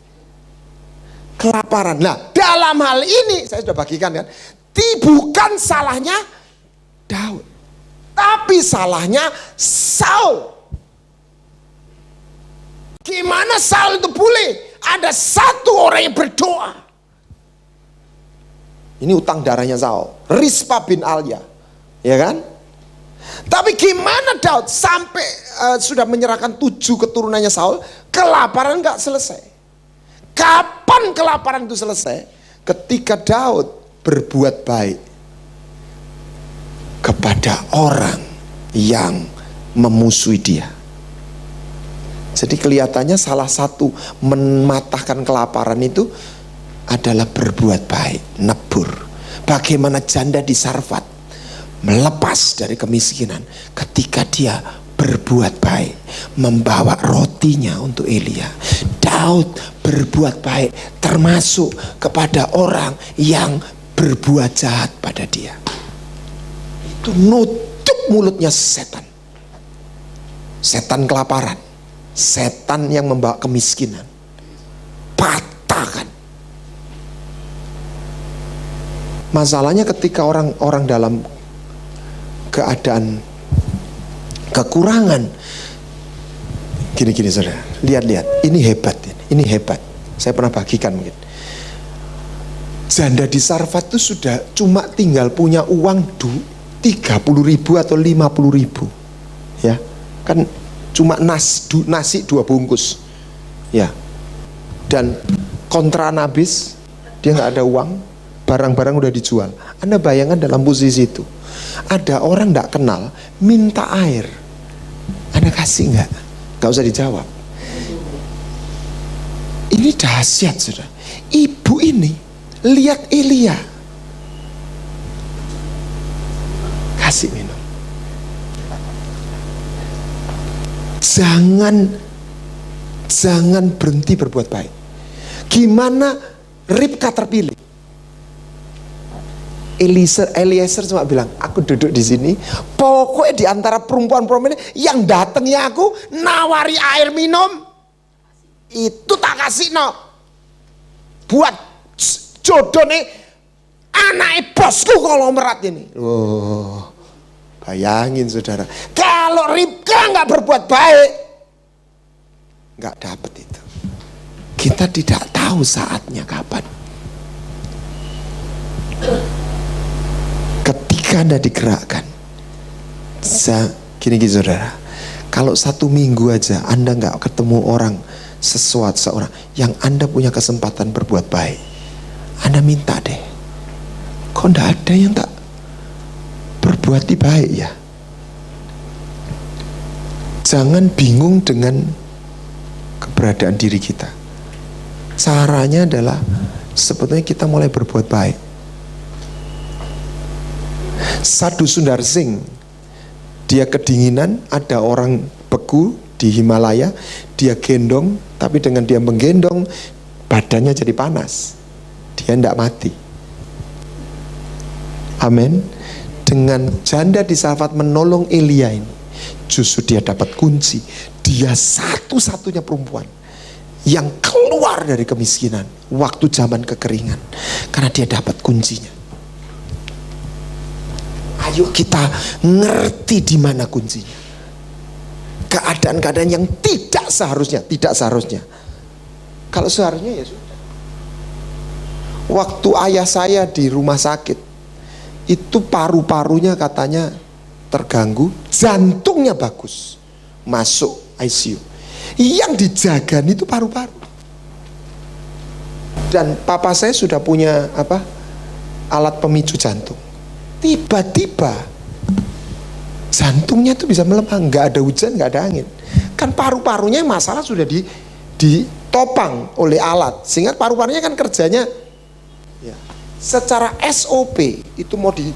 Kelaparan. Nah dalam hal ini saya sudah bagikan kan. Bukan salahnya Daud, tapi salahnya Saul. Gimana Saul itu boleh? Ada satu orang yang berdoa. Ini utang darahnya Saul, Rispa bin Alia, ya kan? Tapi gimana Daud sampai sudah menyerahkan 7 keturunannya Saul, kelaparan nggak selesai. Kapan kelaparan itu selesai? Ketika Daud berbuat baik kepada orang yang memusuhi dia. Jadi kelihatannya salah satu mematahkan kelaparan itu adalah berbuat baik, nebur. Bagaimana janda di Sarfat melepas dari kemiskinan ketika dia berbuat baik, membawa rotinya untuk Elia. Daud berbuat baik termasuk kepada orang yang berbuat jahat pada dia. Itu nutup mulutnya setan. Setan kelaparan, setan yang membawa kemiskinan, patahkan. Masalahnya ketika orang-orang dalam keadaan kekurangan, gini-gini saudara, lihat-lihat, ini hebat, saya pernah bagikan mungkin. Janda di Sarfat itu sudah cuma tinggal punya uang 30.000 atau 50.000, ya kan, cuma nasi 2 bungkus, ya, dan kontrakan habis, dia nggak ada uang, barang-barang udah dijual. Anda bayangkan dalam posisi itu, ada orang nggak kenal minta air, Anda kasih nggak? Nggak usah dijawab. Ini dahsyat saudara. Ibu ini lihat Elia, kasih minum. Jangan berhenti berbuat baik. Gimana Ribka terpilih? Eliezer cuma bilang, aku duduk di sini, pokoknya di antara perempuan-perempuan ini yang datangnya aku nawari air minum, itu tak kasih no. Buat jodoh nih anaknya bosku konglomerat ini. Oh, bayangin saudara, kalau Ribka nggak berbuat baik, nggak dapet itu. Kita tidak tahu saatnya kapan. Ketika Anda digerakkan, gini saudara, kalau 1 minggu aja Anda nggak ketemu orang, seorang yang Anda punya kesempatan berbuat baik, Anda minta deh, kok nggak ada yang tak berbuat baik ya? Jangan bingung dengan keberadaan diri kita. Caranya adalah sebetulnya kita mulai berbuat baik. Sadhu Sundar Singh, dia kedinginan, ada orang beku di Himalaya, dia gendong, tapi dengan dia menggendong badannya jadi panas, dia tidak mati. Amin. Dengan janda di Sarfat menolong Elia ini, justru dia dapat kunci. Dia satu-satunya perempuan yang keluar dari kemiskinan waktu zaman kekeringan, karena dia dapat kuncinya. Ayo kita ngerti di mana kuncinya. Keadaan-keadaan yang tidak seharusnya. Kalau seharusnya ya sudah. Waktu ayah saya di rumah sakit, itu paru-parunya katanya terganggu, jantungnya bagus, masuk ICU. Yang dijaga itu paru-paru. Dan papa saya sudah punya alat pemicu jantung. Tiba-tiba jantungnya tuh bisa melemah, nggak ada hujan, nggak ada angin. Kan paru-parunya masalah sudah ditopang oleh alat, sehingga paru-parunya kan kerjanya ya, secara SOP itu mau di.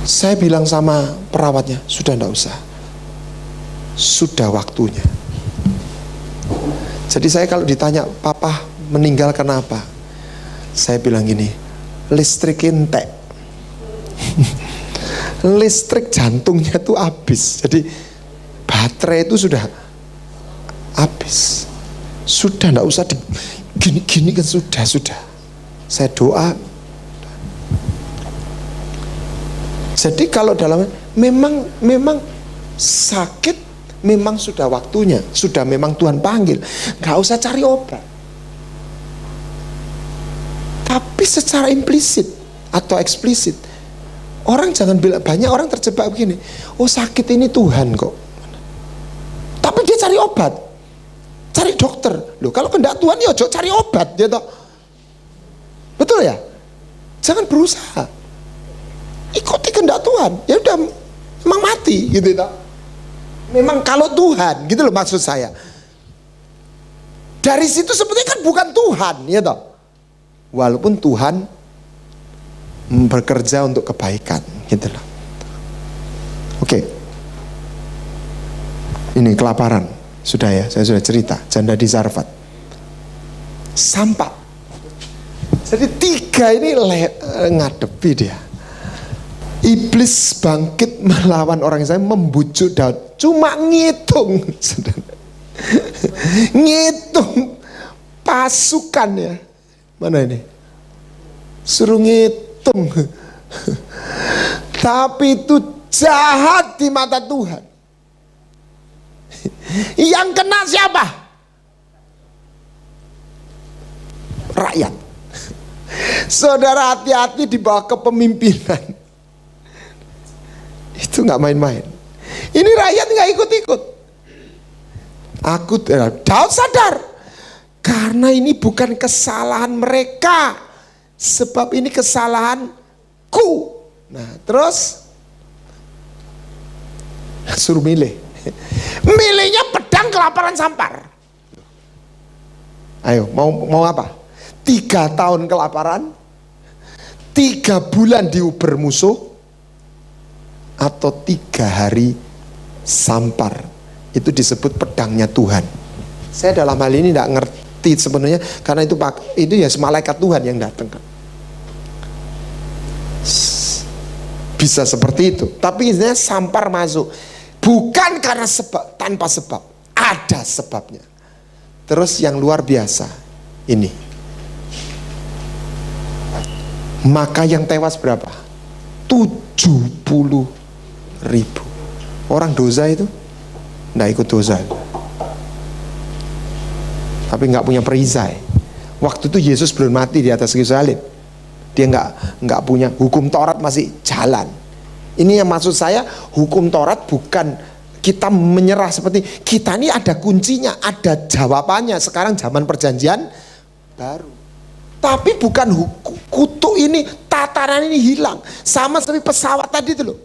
Saya bilang sama perawatnya, sudah nggak usah, sudah waktunya. Jadi saya kalau ditanya, papa meninggal kenapa? Saya bilang gini, listrik entek. Listrik jantungnya tuh habis. Jadi baterai itu sudah habis. Sudah enggak usah gini-gini kan sudah. Saya doa. Jadi kalau dalam memang sakit, memang sudah waktunya, sudah memang Tuhan panggil. Enggak usah cari obat. Tapi secara implisit atau eksplisit, orang jangan bilang, banyak orang terjebak begini, oh sakit ini Tuhan kok, tapi dia cari obat, cari dokter. Loh, kalau kehendak Tuhan ya cari obat dia toh. Betul ya? Jangan berusaha, ikuti kehendak Tuhan, ya udah memang mati gitu toh. Memang kalau Tuhan gitu loh maksud saya. Dari situ sebetulnya kan bukan Tuhan ya toh. Walaupun Tuhan bekerja untuk kebaikan gitu loh. Oke. Ini kelaparan. Sudah ya, saya sudah cerita, janda di Zarfat. Sampah. Jadi 3 ini ngadepi dia. Iblis bangkit melawan orang Israel, membujuk Daud. Cuma ngitung. Ngitung pasukan ya. Mana ini? Suruh ngitung. Tapi itu jahat di mata Tuhan. Yang kena siapa? Rakyat. Saudara, hati-hati di bawah kepemimpinan. Itu gak main-main. Ini rakyat gak ikut-ikut. Daud sadar, karena ini bukan kesalahan mereka, sebab ini kesalahanku. Nah terus suruh milih. Milihnya pedang, kelaparan, sampar. Ayo mau apa? 3 tahun kelaparan, 3 bulan diuber musuh, atau 3 hari sampar. Itu disebut pedangnya Tuhan. Saya dalam hal ini tidak ngerti sebenarnya, karena itu ya malaikat Tuhan yang datang. Bisa seperti itu. Tapi intinya sampar masuk, bukan karena sebab, tanpa sebab, ada sebabnya. Terus yang luar biasa ini, Maka yang tewas berapa? 70.000 orang. Dosa itu nggak ikut dosa, tapi nggak punya perisai. Waktu itu Yesus belum mati di atas kayu salib. Dia nggak punya hukum Taurat, masih jalan. Ini yang maksud saya, hukum Taurat bukan kita menyerah seperti kita, ini ada kuncinya, ada jawabannya. Sekarang zaman perjanjian baru. Tapi bukan kutuk ini, tatanan ini hilang. Sama seperti pesawat tadi itu loh.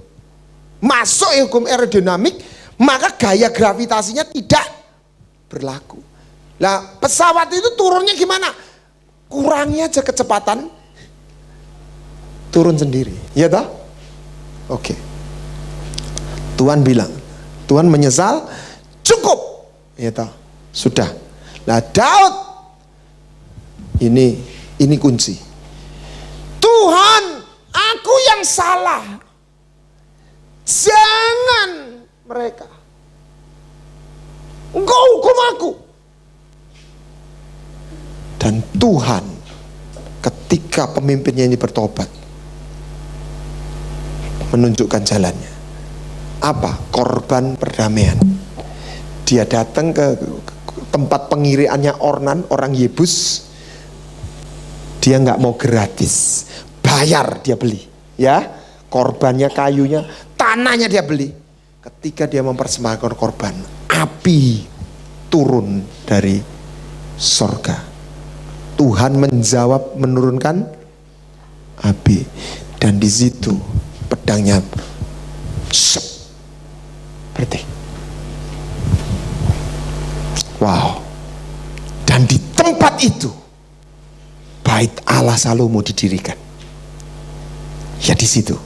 Masuk hukum aerodinamik, maka gaya gravitasinya tidak berlaku. Lah pesawat itu turunnya gimana? Kurangi aja kecepatan, turun sendiri. Ya toh? Oke. Tuhan bilang, Tuhan menyesal, cukup. Ya toh? Sudah. Lah Daud, ini kunci. Tuhan, aku yang salah. Jangan mereka. Engkau hukum aku. Dan Tuhan ketika pemimpinnya ini bertobat, menunjukkan jalannya. Apa? Korban perdamaian. Dia datang ke tempat pengiriannya Ornan, orang Yebus. Dia nggak mau gratis, bayar, dia beli, ya, korbannya, kayunya, tanahnya dia beli. Ketika dia mempersembahkan korban, api turun dari sorga. Tuhan menjawab, menurunkan api, dan di situ pedangnya berhenti. Wow. Dan di tempat itu Bait Allah Salomo didirikan. Ya di situ,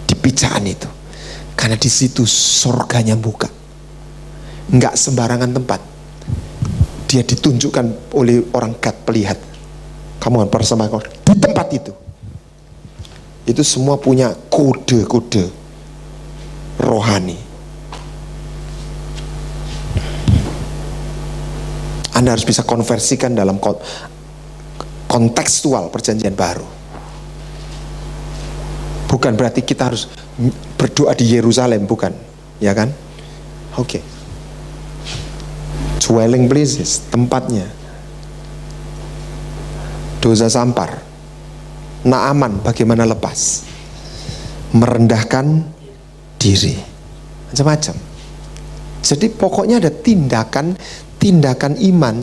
di pijakan itu, karena di situ surganya buka. Enggak sembarangan tempat. Dia ditunjukkan oleh orang Gad pelihat. Kamu persembahkan di tempat itu. Itu semua punya kode-kode rohani. Anda harus bisa konversikan dalam kontekstual perjanjian baru. Bukan berarti kita harus berdoa di Yerusalem, bukan, ya kan? Oke. Dwelling places, tempatnya. Dosa Sampar, Naaman bagaimana lepas, merendahkan diri, macam-macam. Jadi pokoknya ada tindakan iman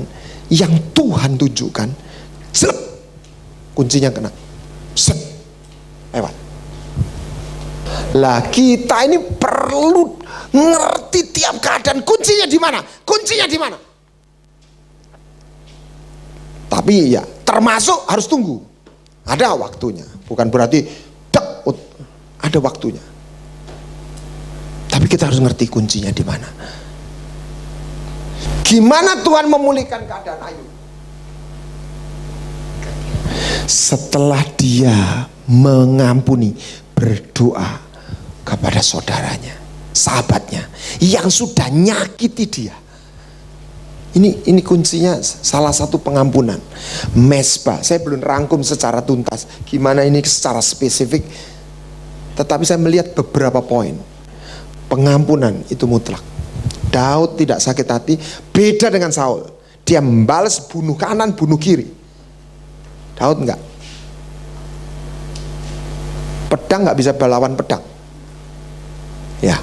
yang Tuhan tunjukkan. Selep, kuncinya kena, set, lewat. Lah kita ini perlu ngerti tiap keadaan kuncinya di mana, kuncinya di mana. Tapi ya termasuk harus tunggu, ada waktunya. Bukan berarti ada waktunya. Tapi kita harus ngerti kuncinya di mana. Gimana Tuhan memulihkan keadaan Ayub? Setelah dia mengampuni, berdoa kepada saudaranya, sahabatnya yang sudah nyakiti dia. Ini kuncinya, salah satu pengampunan. Mesbah, saya belum rangkum secara tuntas gimana ini secara spesifik, tetapi saya melihat beberapa poin. Pengampunan itu mutlak. Daud tidak sakit hati, beda dengan Saul. Dia membalas, bunuh kanan, bunuh kiri. Daud enggak. Pedang enggak bisa melawan pedang. Ya.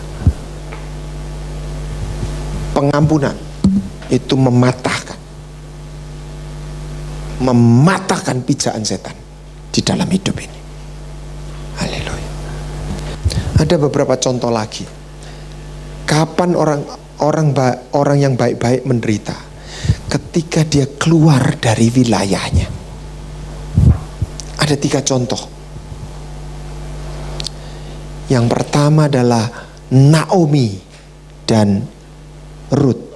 Pengampunan itu mematahkan pijakan setan di dalam hidup ini. Haleluya. Ada beberapa contoh lagi. Kapan orang yang baik-baik menderita? Ketika dia keluar dari wilayahnya. Ada 3 contoh. Yang pertama adalah Naomi dan Ruth.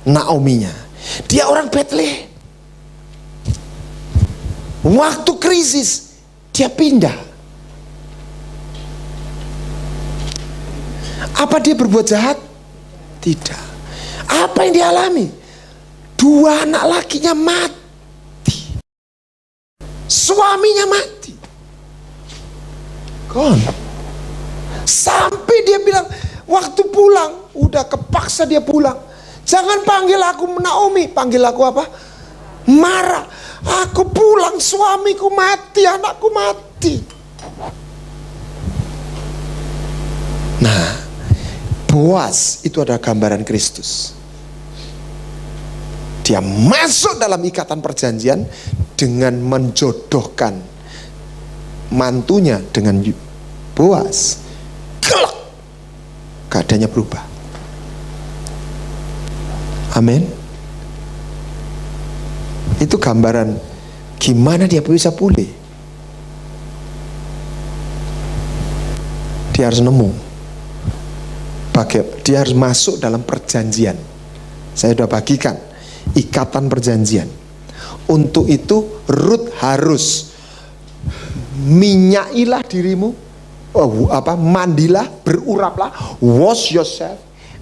Naominya, dia orang Bethlehem. Waktu krisis dia pindah. Apa dia berbuat jahat? Tidak. Apa yang dialami? 2 anak lakinya mati, suaminya mati. Gone. Sampai dia bilang, waktu pulang, udah kepaksa dia pulang. Jangan panggil aku Naomi, panggil aku apa? Mara. Aku pulang, suamiku mati, anakku mati. Nah, Boaz itu adalah gambaran Kristus. Dia masuk dalam ikatan perjanjian dengan menjodohkan mantunya dengan Boaz. Kelak, keadaannya berubah. Amin. Itu gambaran gimana dia bisa pulih. Dia harus nemu. Dia harus masuk dalam perjanjian. Saya sudah bagikan ikatan perjanjian. Untuk itu Rut harus minyailah dirimu, mandilah, beruraplah, wash yourself,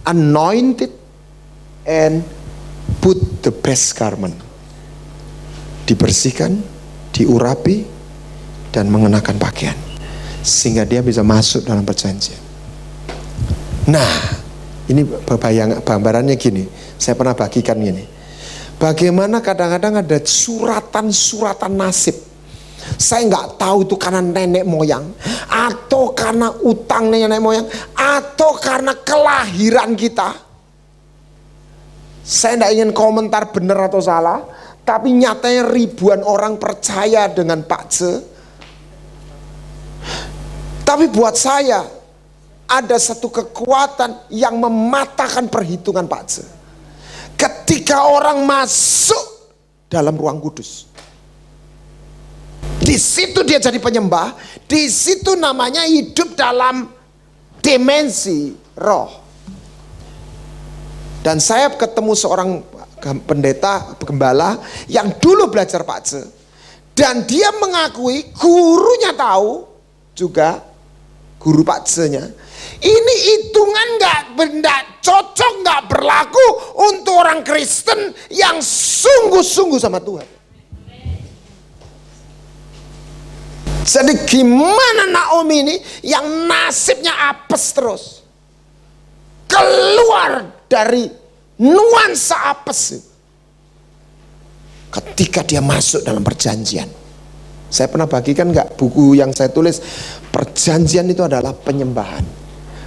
anointed, and put the best garment. Dibersihkan, diurapi, dan mengenakan pakaian, sehingga dia bisa masuk dalam perjanjian. Nah, ini gambarannya gini. Saya pernah bagikan gini. Bagaimana kadang-kadang ada suratan-suratan nasib. Saya nggak tahu itu karena nenek moyang, atau karena utang nenek moyang, atau karena kelahiran kita. Saya nggak ingin komentar benar atau salah, tapi nyatanya ribuan orang percaya dengan Pak Ce. Tapi buat saya ada satu kekuatan yang mematahkan perhitungan Pak Ce. Ketika orang masuk dalam ruang kudus, di situ dia jadi penyembah, di situ namanya hidup dalam dimensi roh. Dan saya ketemu seorang pendeta, gembala yang dulu belajar Pak Ce, dan dia mengakui gurunya tahu juga, guru Pak Ce-nya, ini hitungan nggak cocok, nggak berlaku untuk orang Kristen yang sungguh-sungguh sama Tuhan. Jadi gimana Naomi ini yang nasibnya apes terus, keluar dari nuansa apes ketika dia masuk dalam perjanjian. Saya pernah bagikan nggak buku yang saya tulis, perjanjian itu adalah penyembahan.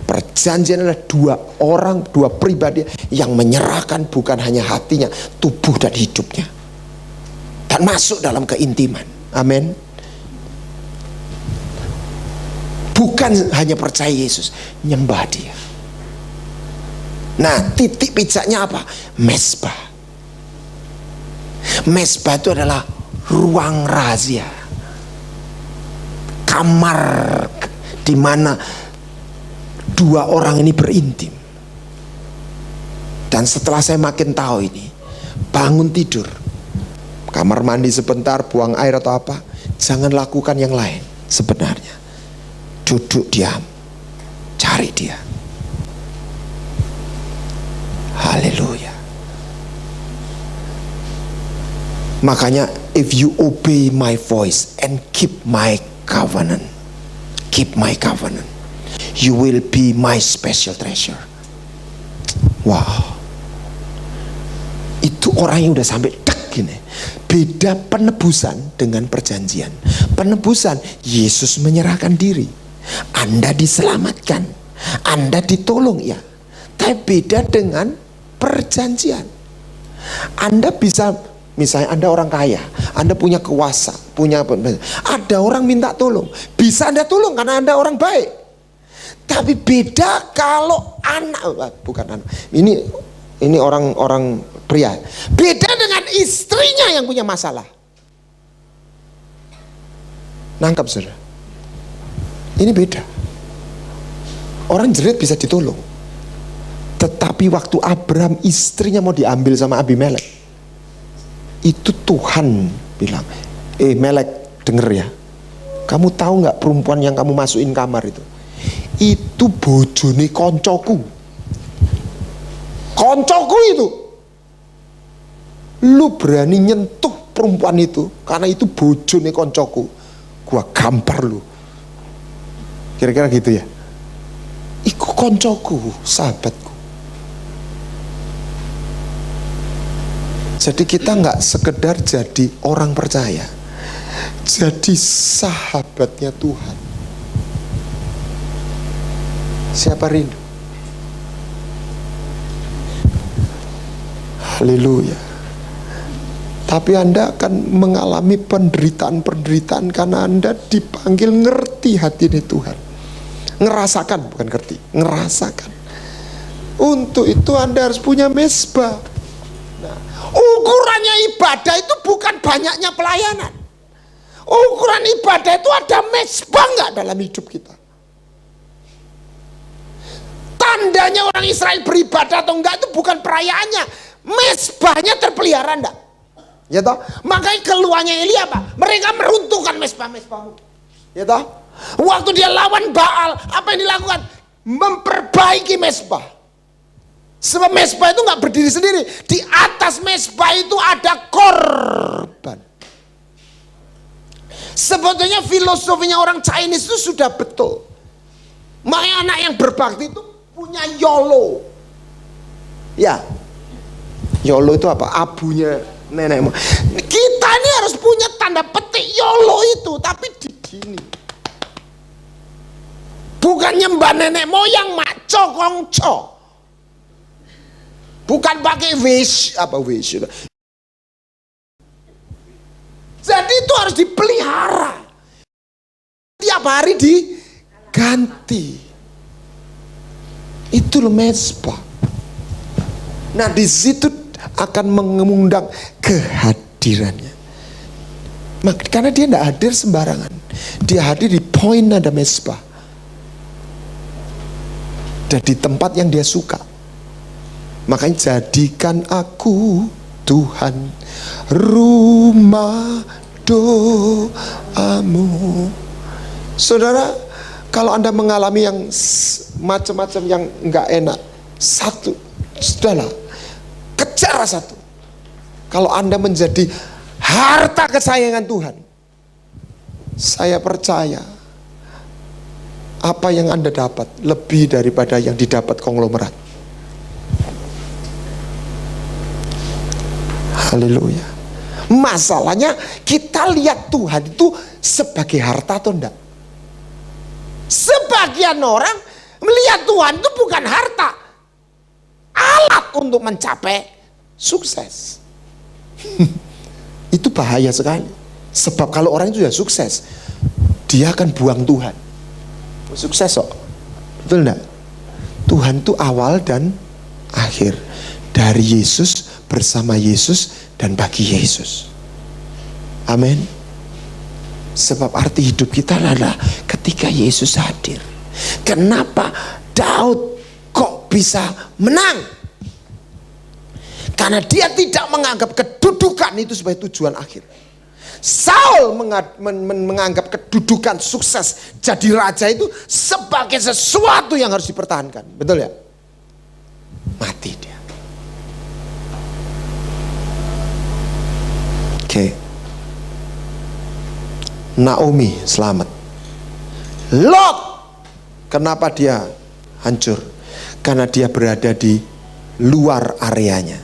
Perjanjian adalah dua pribadi yang menyerahkan bukan hanya hatinya, tubuh dan hidupnya, dan masuk dalam keintiman. Amin. Bukan hanya percaya Yesus, nyembah dia. Nah, titik pijaknya apa? Mezbah. Mezbah itu adalah ruang rahasia, kamar di mana dua orang ini berintim. Dan setelah saya makin tahu ini, bangun tidur, kamar mandi sebentar, buang air atau apa, jangan lakukan yang lain. Sebenarnya duduk diam, cari dia. Haleluya. Makanya if you obey my voice and keep my covenant, you will be my special treasure. Wow. Itu orang yang udah sampai dek gini. Beda penebusan dengan perjanjian. Penebusan, Yesus menyerahkan diri, Anda diselamatkan, Anda ditolong ya. Tapi beda dengan perjanjian. Anda bisa, misalnya Anda orang kaya, Anda punya kuasa, ada orang minta tolong, bisa Anda tolong karena Anda orang baik. Tapi beda kalau bukan anak, ini orang pria, beda dengan istrinya yang punya masalah. Nangkap saudara? Ini beda. Orang jerit bisa ditolong, tetapi waktu Abraham istrinya mau diambil sama Abimelek, itu Tuhan bilang, Melek denger ya, kamu tahu nggak perempuan yang kamu masukin kamar itu bojone koncoku itu. Lu berani nyentuh perempuan itu karena itu bojone koncoku, gua gampar lu. Kira-kira gitu ya. Iku koncoku, sahabatku. Jadi kita nggak sekedar jadi orang percaya, jadi sahabatnya Tuhan. Siapa rindu? Haleluya. Tapi Anda akan mengalami penderitaan-penderitaan karena Anda dipanggil ngerti hati ini Tuhan. Ngerasakan, bukan ngerti, ngerasakan. Untuk itu Anda harus punya mezbah. Nah, ukurannya ibadah itu bukan banyaknya pelayanan. Ukuran ibadah itu ada mezbah nggak dalam hidup kita. Tandanya orang Israel beribadah atau enggak itu bukan perayaannya, mezbahnya terpelihara enggak. Ya toh? Makanya keluarnya Elia apa? Mereka meruntuhkan mezbah-mezbahmu. Ya toh? Waktu dia lawan Baal, apa yang dilakukan? Memperbaiki mezbah. Sebab mezbah itu nggak berdiri sendiri. Di atas mezbah itu ada korban. Sebetulnya filosofinya orang Chinese itu sudah betul. Makanya anak yang berbakti itu punya YOLO. Ya, YOLO itu apa? Abunya nenekmu. Kita ini harus punya tanda petik YOLO itu, tapi di gini. Bukan nyembah nenek moyang maco kongco. Bukan pakai wish itu. Jadi itu harus dipelihara. Tiap hari diganti. Itu loh mezbah. Nah di situ akan mengundang kehadirannya. Karena dia tidak hadir sembarangan. Dia hadir di poin ada mezbah. Dan di tempat yang dia suka. Makanya jadikan aku Tuhan rumah doamu. Saudara, kalau Anda mengalami yang macam-macam yang enggak enak, satu, sudahlah, kejar satu. Kalau Anda menjadi harta kesayangan Tuhan, saya percaya apa yang Anda dapat lebih daripada yang didapat konglomerat. Haleluya. Masalahnya kita lihat Tuhan itu sebagai harta atau enggak. Sebagian orang melihat Tuhan itu bukan harta, alat untuk mencapai sukses. Itu bahaya sekali. Sebab kalau orang itu sudah sukses, dia akan buang Tuhan. Sukses kok, betul enggak? Tuhan itu awal dan akhir. Dari Yesus, bersama Yesus, dan bagi Yesus. Amin. Sebab arti hidup kita adalah ketika Yesus hadir. Kenapa Daud kok bisa menang? Karena dia tidak menganggap kedudukan itu sebagai tujuan akhir. Saul menganggap kedudukan sukses jadi raja itu sebagai sesuatu yang harus dipertahankan. Betul ya? Mati dia. Oke. Naomi selamat. Lot, kenapa dia hancur? Karena dia berada di luar areanya.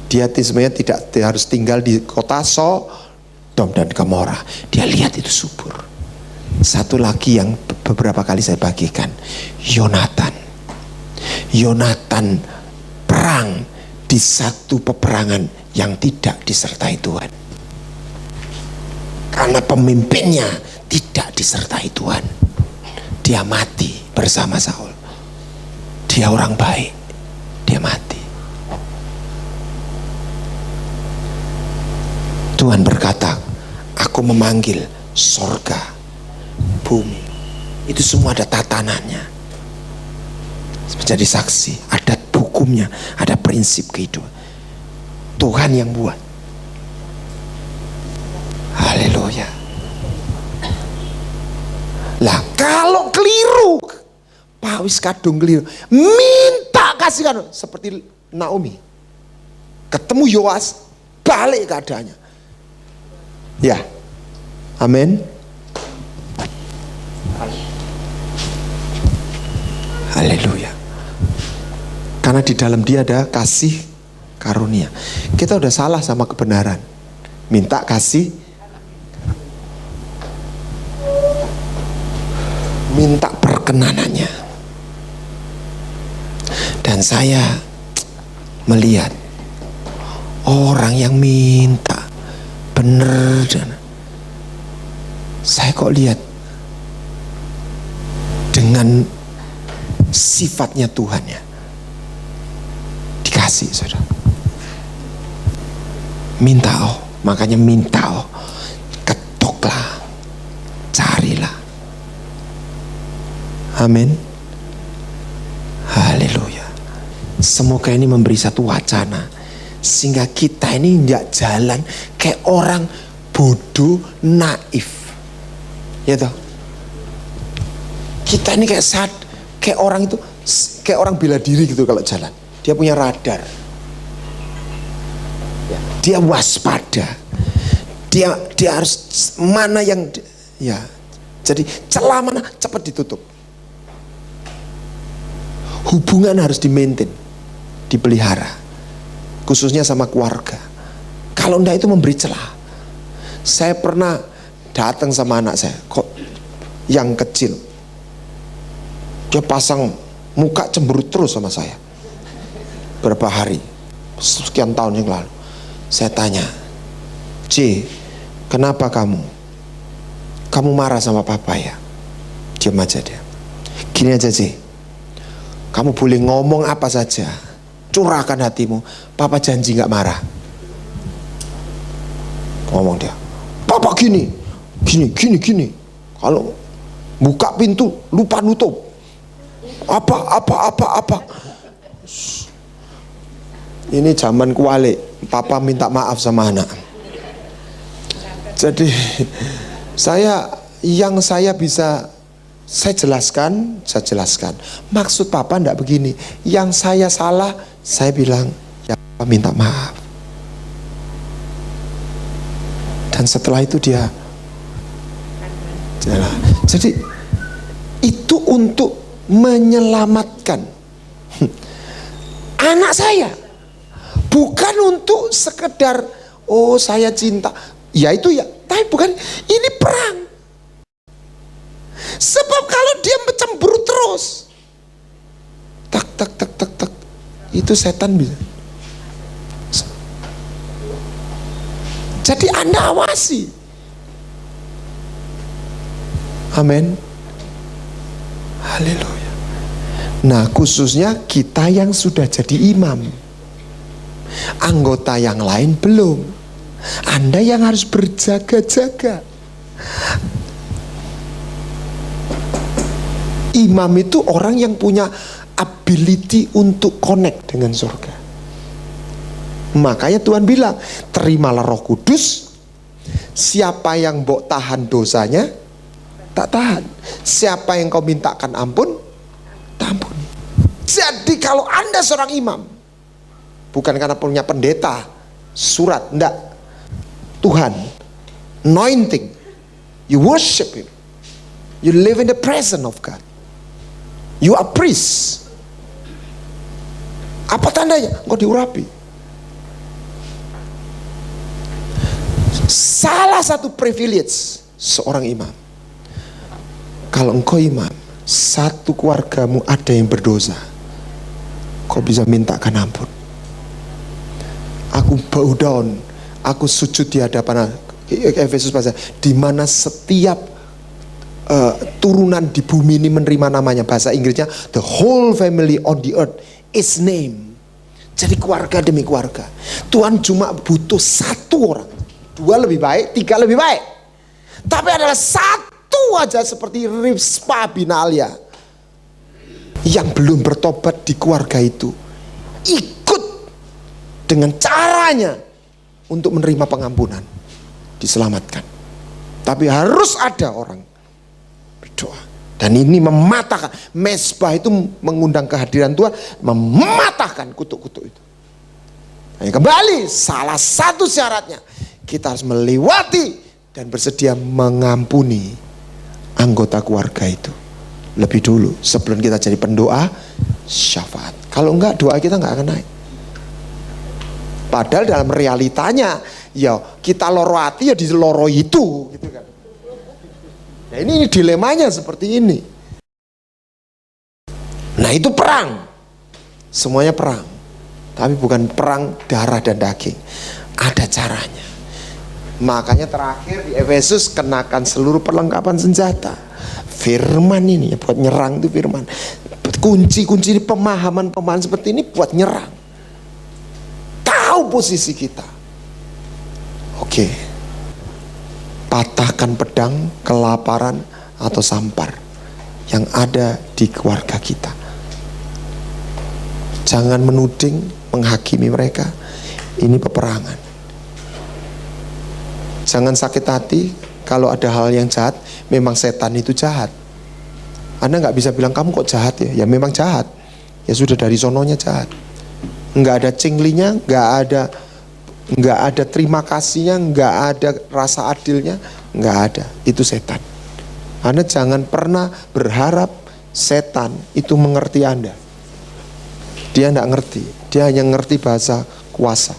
Dia sebenarnya tidak harus tinggal di kota Sodom dan Gomora. Dia lihat itu subur. Satu lagi yang beberapa kali saya bagikan, Yonatan perang di satu peperangan yang tidak disertai Tuhan. Karena pemimpinnya tidak disertai Tuhan. Dia mati bersama Saul. Dia orang baik, dia mati. Tuhan berkata, aku memanggil sorga, bumi. Itu semua ada tatanannya. Menjadi saksi, ada hukumnya, ada prinsip kehidupan. Tuhan yang buat. Haleluya. Lah kalau keliru, pawis kadung keliru, minta kasihkan seperti Naomi. Ketemu Yoas, balik keadaannya. Ya. Amin. Haleluya. Karena di dalam dia ada kasih karunia. Kita udah salah sama kebenaran, minta kasih, minta perkenanannya. Dan saya melihat orang yang minta bener, dan saya kok lihat dengan sifatnya Tuhan ya, dikasih saudara. Minta makanya minta ketoklah, carilah. Amin. Haleluya. Semoga ini memberi satu wacana sehingga kita ini tidak jalan kayak orang bodoh naif, ya toh. Kita ini kayak orang itu, kayak orang bela diri gitu kalau jalan. Dia punya radar, dia waspada, dia harus mana yang ya. Jadi celah mana cepat ditutup. Hubungan harus di-maintain, dipelihara, khususnya sama keluarga. Kalau enggak itu memberi celah. Saya pernah datang sama anak saya, kok yang kecil, dia pasang muka cemberut terus sama saya. Berapa hari, sekian tahun yang lalu, saya tanya, C, kenapa kamu marah sama papa ya? Diam aja dia. Gini aja C, kamu boleh ngomong apa saja, curahkan hatimu, papa janji gak marah. Ngomong dia, papa gini. Kalau buka pintu lupa nutup. Apa. Ini zaman kuali, papa minta maaf sama anak. Jadi saya bisa saya jelaskan. Maksud papa enggak begini. Yang saya salah, saya bilang, ya papa minta maaf. Dan setelah itu dia jalan. Jadi itu untuk menyelamatkan anak saya. Bukan untuk sekedar, oh saya cinta. Ya itu ya, tapi bukan, ini perang. Sebab kalau dia mencemberut terus, tak, itu setan bisa. Jadi Anda awasi. Amin. Haleluya. Nah, khususnya kita yang sudah jadi imam. Anggota yang lain belum. Anda yang harus berjaga-jaga. Imam itu orang yang punya ability untuk connect dengan surga. Makanya Tuhan bilang, terimalah Roh Kudus. Siapa yang mbok tahan dosanya, tak tahan. Siapa yang kau mintakan ampun, tak ampuni. Jadi kalau Anda seorang imam, bukan karena punya pendeta, surat, enggak. Tuhan, anointing, you worship Him, you live in the presence of God, you are priest. Apa tandanya? Engkau diurapi. Salah satu privilege seorang imam, kalau engkau imam, satu keluargamu ada yang berdosa, kau bisa mintakan ampun. Aku bow down, aku sujud di hadapan Efesus pasal, di mana setiap turunan di bumi ini menerima namanya. Bahasa Inggrisnya, the whole family on the earth is name. Jadi keluarga demi keluarga. Tuhan cuma butuh satu orang, 2 lebih baik, 3 lebih baik. Tapi adalah satu aja seperti Rizpa bin Alia yang belum bertobat di keluarga itu, ikut dengan caranya untuk menerima pengampunan, diselamatkan. Tapi harus ada orang berdoa. Dan ini mematahkan, mesbah itu mengundang kehadiran Tuhan, mematahkan kutuk-kutuk itu. Nah, kembali, salah satu syaratnya, kita harus melewati dan bersedia mengampuni anggota keluarga itu. lebih dulu sebelum kita jadi pendoa syafaat. Kalau enggak, doa kita enggak akan naik. Padahal dalam realitanya ya kita loro hati ya di loro itu gitu kan. Nah ini dilemanya seperti ini. Nah itu perang, semuanya perang, tapi bukan perang darah dan daging, ada caranya. Makanya terakhir di Efesus, kenakan seluruh perlengkapan senjata. Firman ini buat nyerang, itu firman. Kunci-kunci pemahaman seperti ini buat nyerang. Tahu posisi kita. Oke. Patahkan pedang, kelaparan atau sampar yang ada di keluarga kita. Jangan menuding, menghakimi mereka. Ini peperangan. Jangan sakit hati kalau ada hal yang jahat. Memang setan itu jahat. Anda nggak bisa bilang kamu kok jahat ya. Ya memang jahat. Ya sudah dari sononya jahat. Nggak ada cinglinya, nggak ada terima kasihnya, nggak ada rasa adilnya, nggak ada. Itu setan. Anda jangan pernah berharap setan itu mengerti Anda. Dia nggak ngerti. Dia hanya ngerti bahasa kuasa.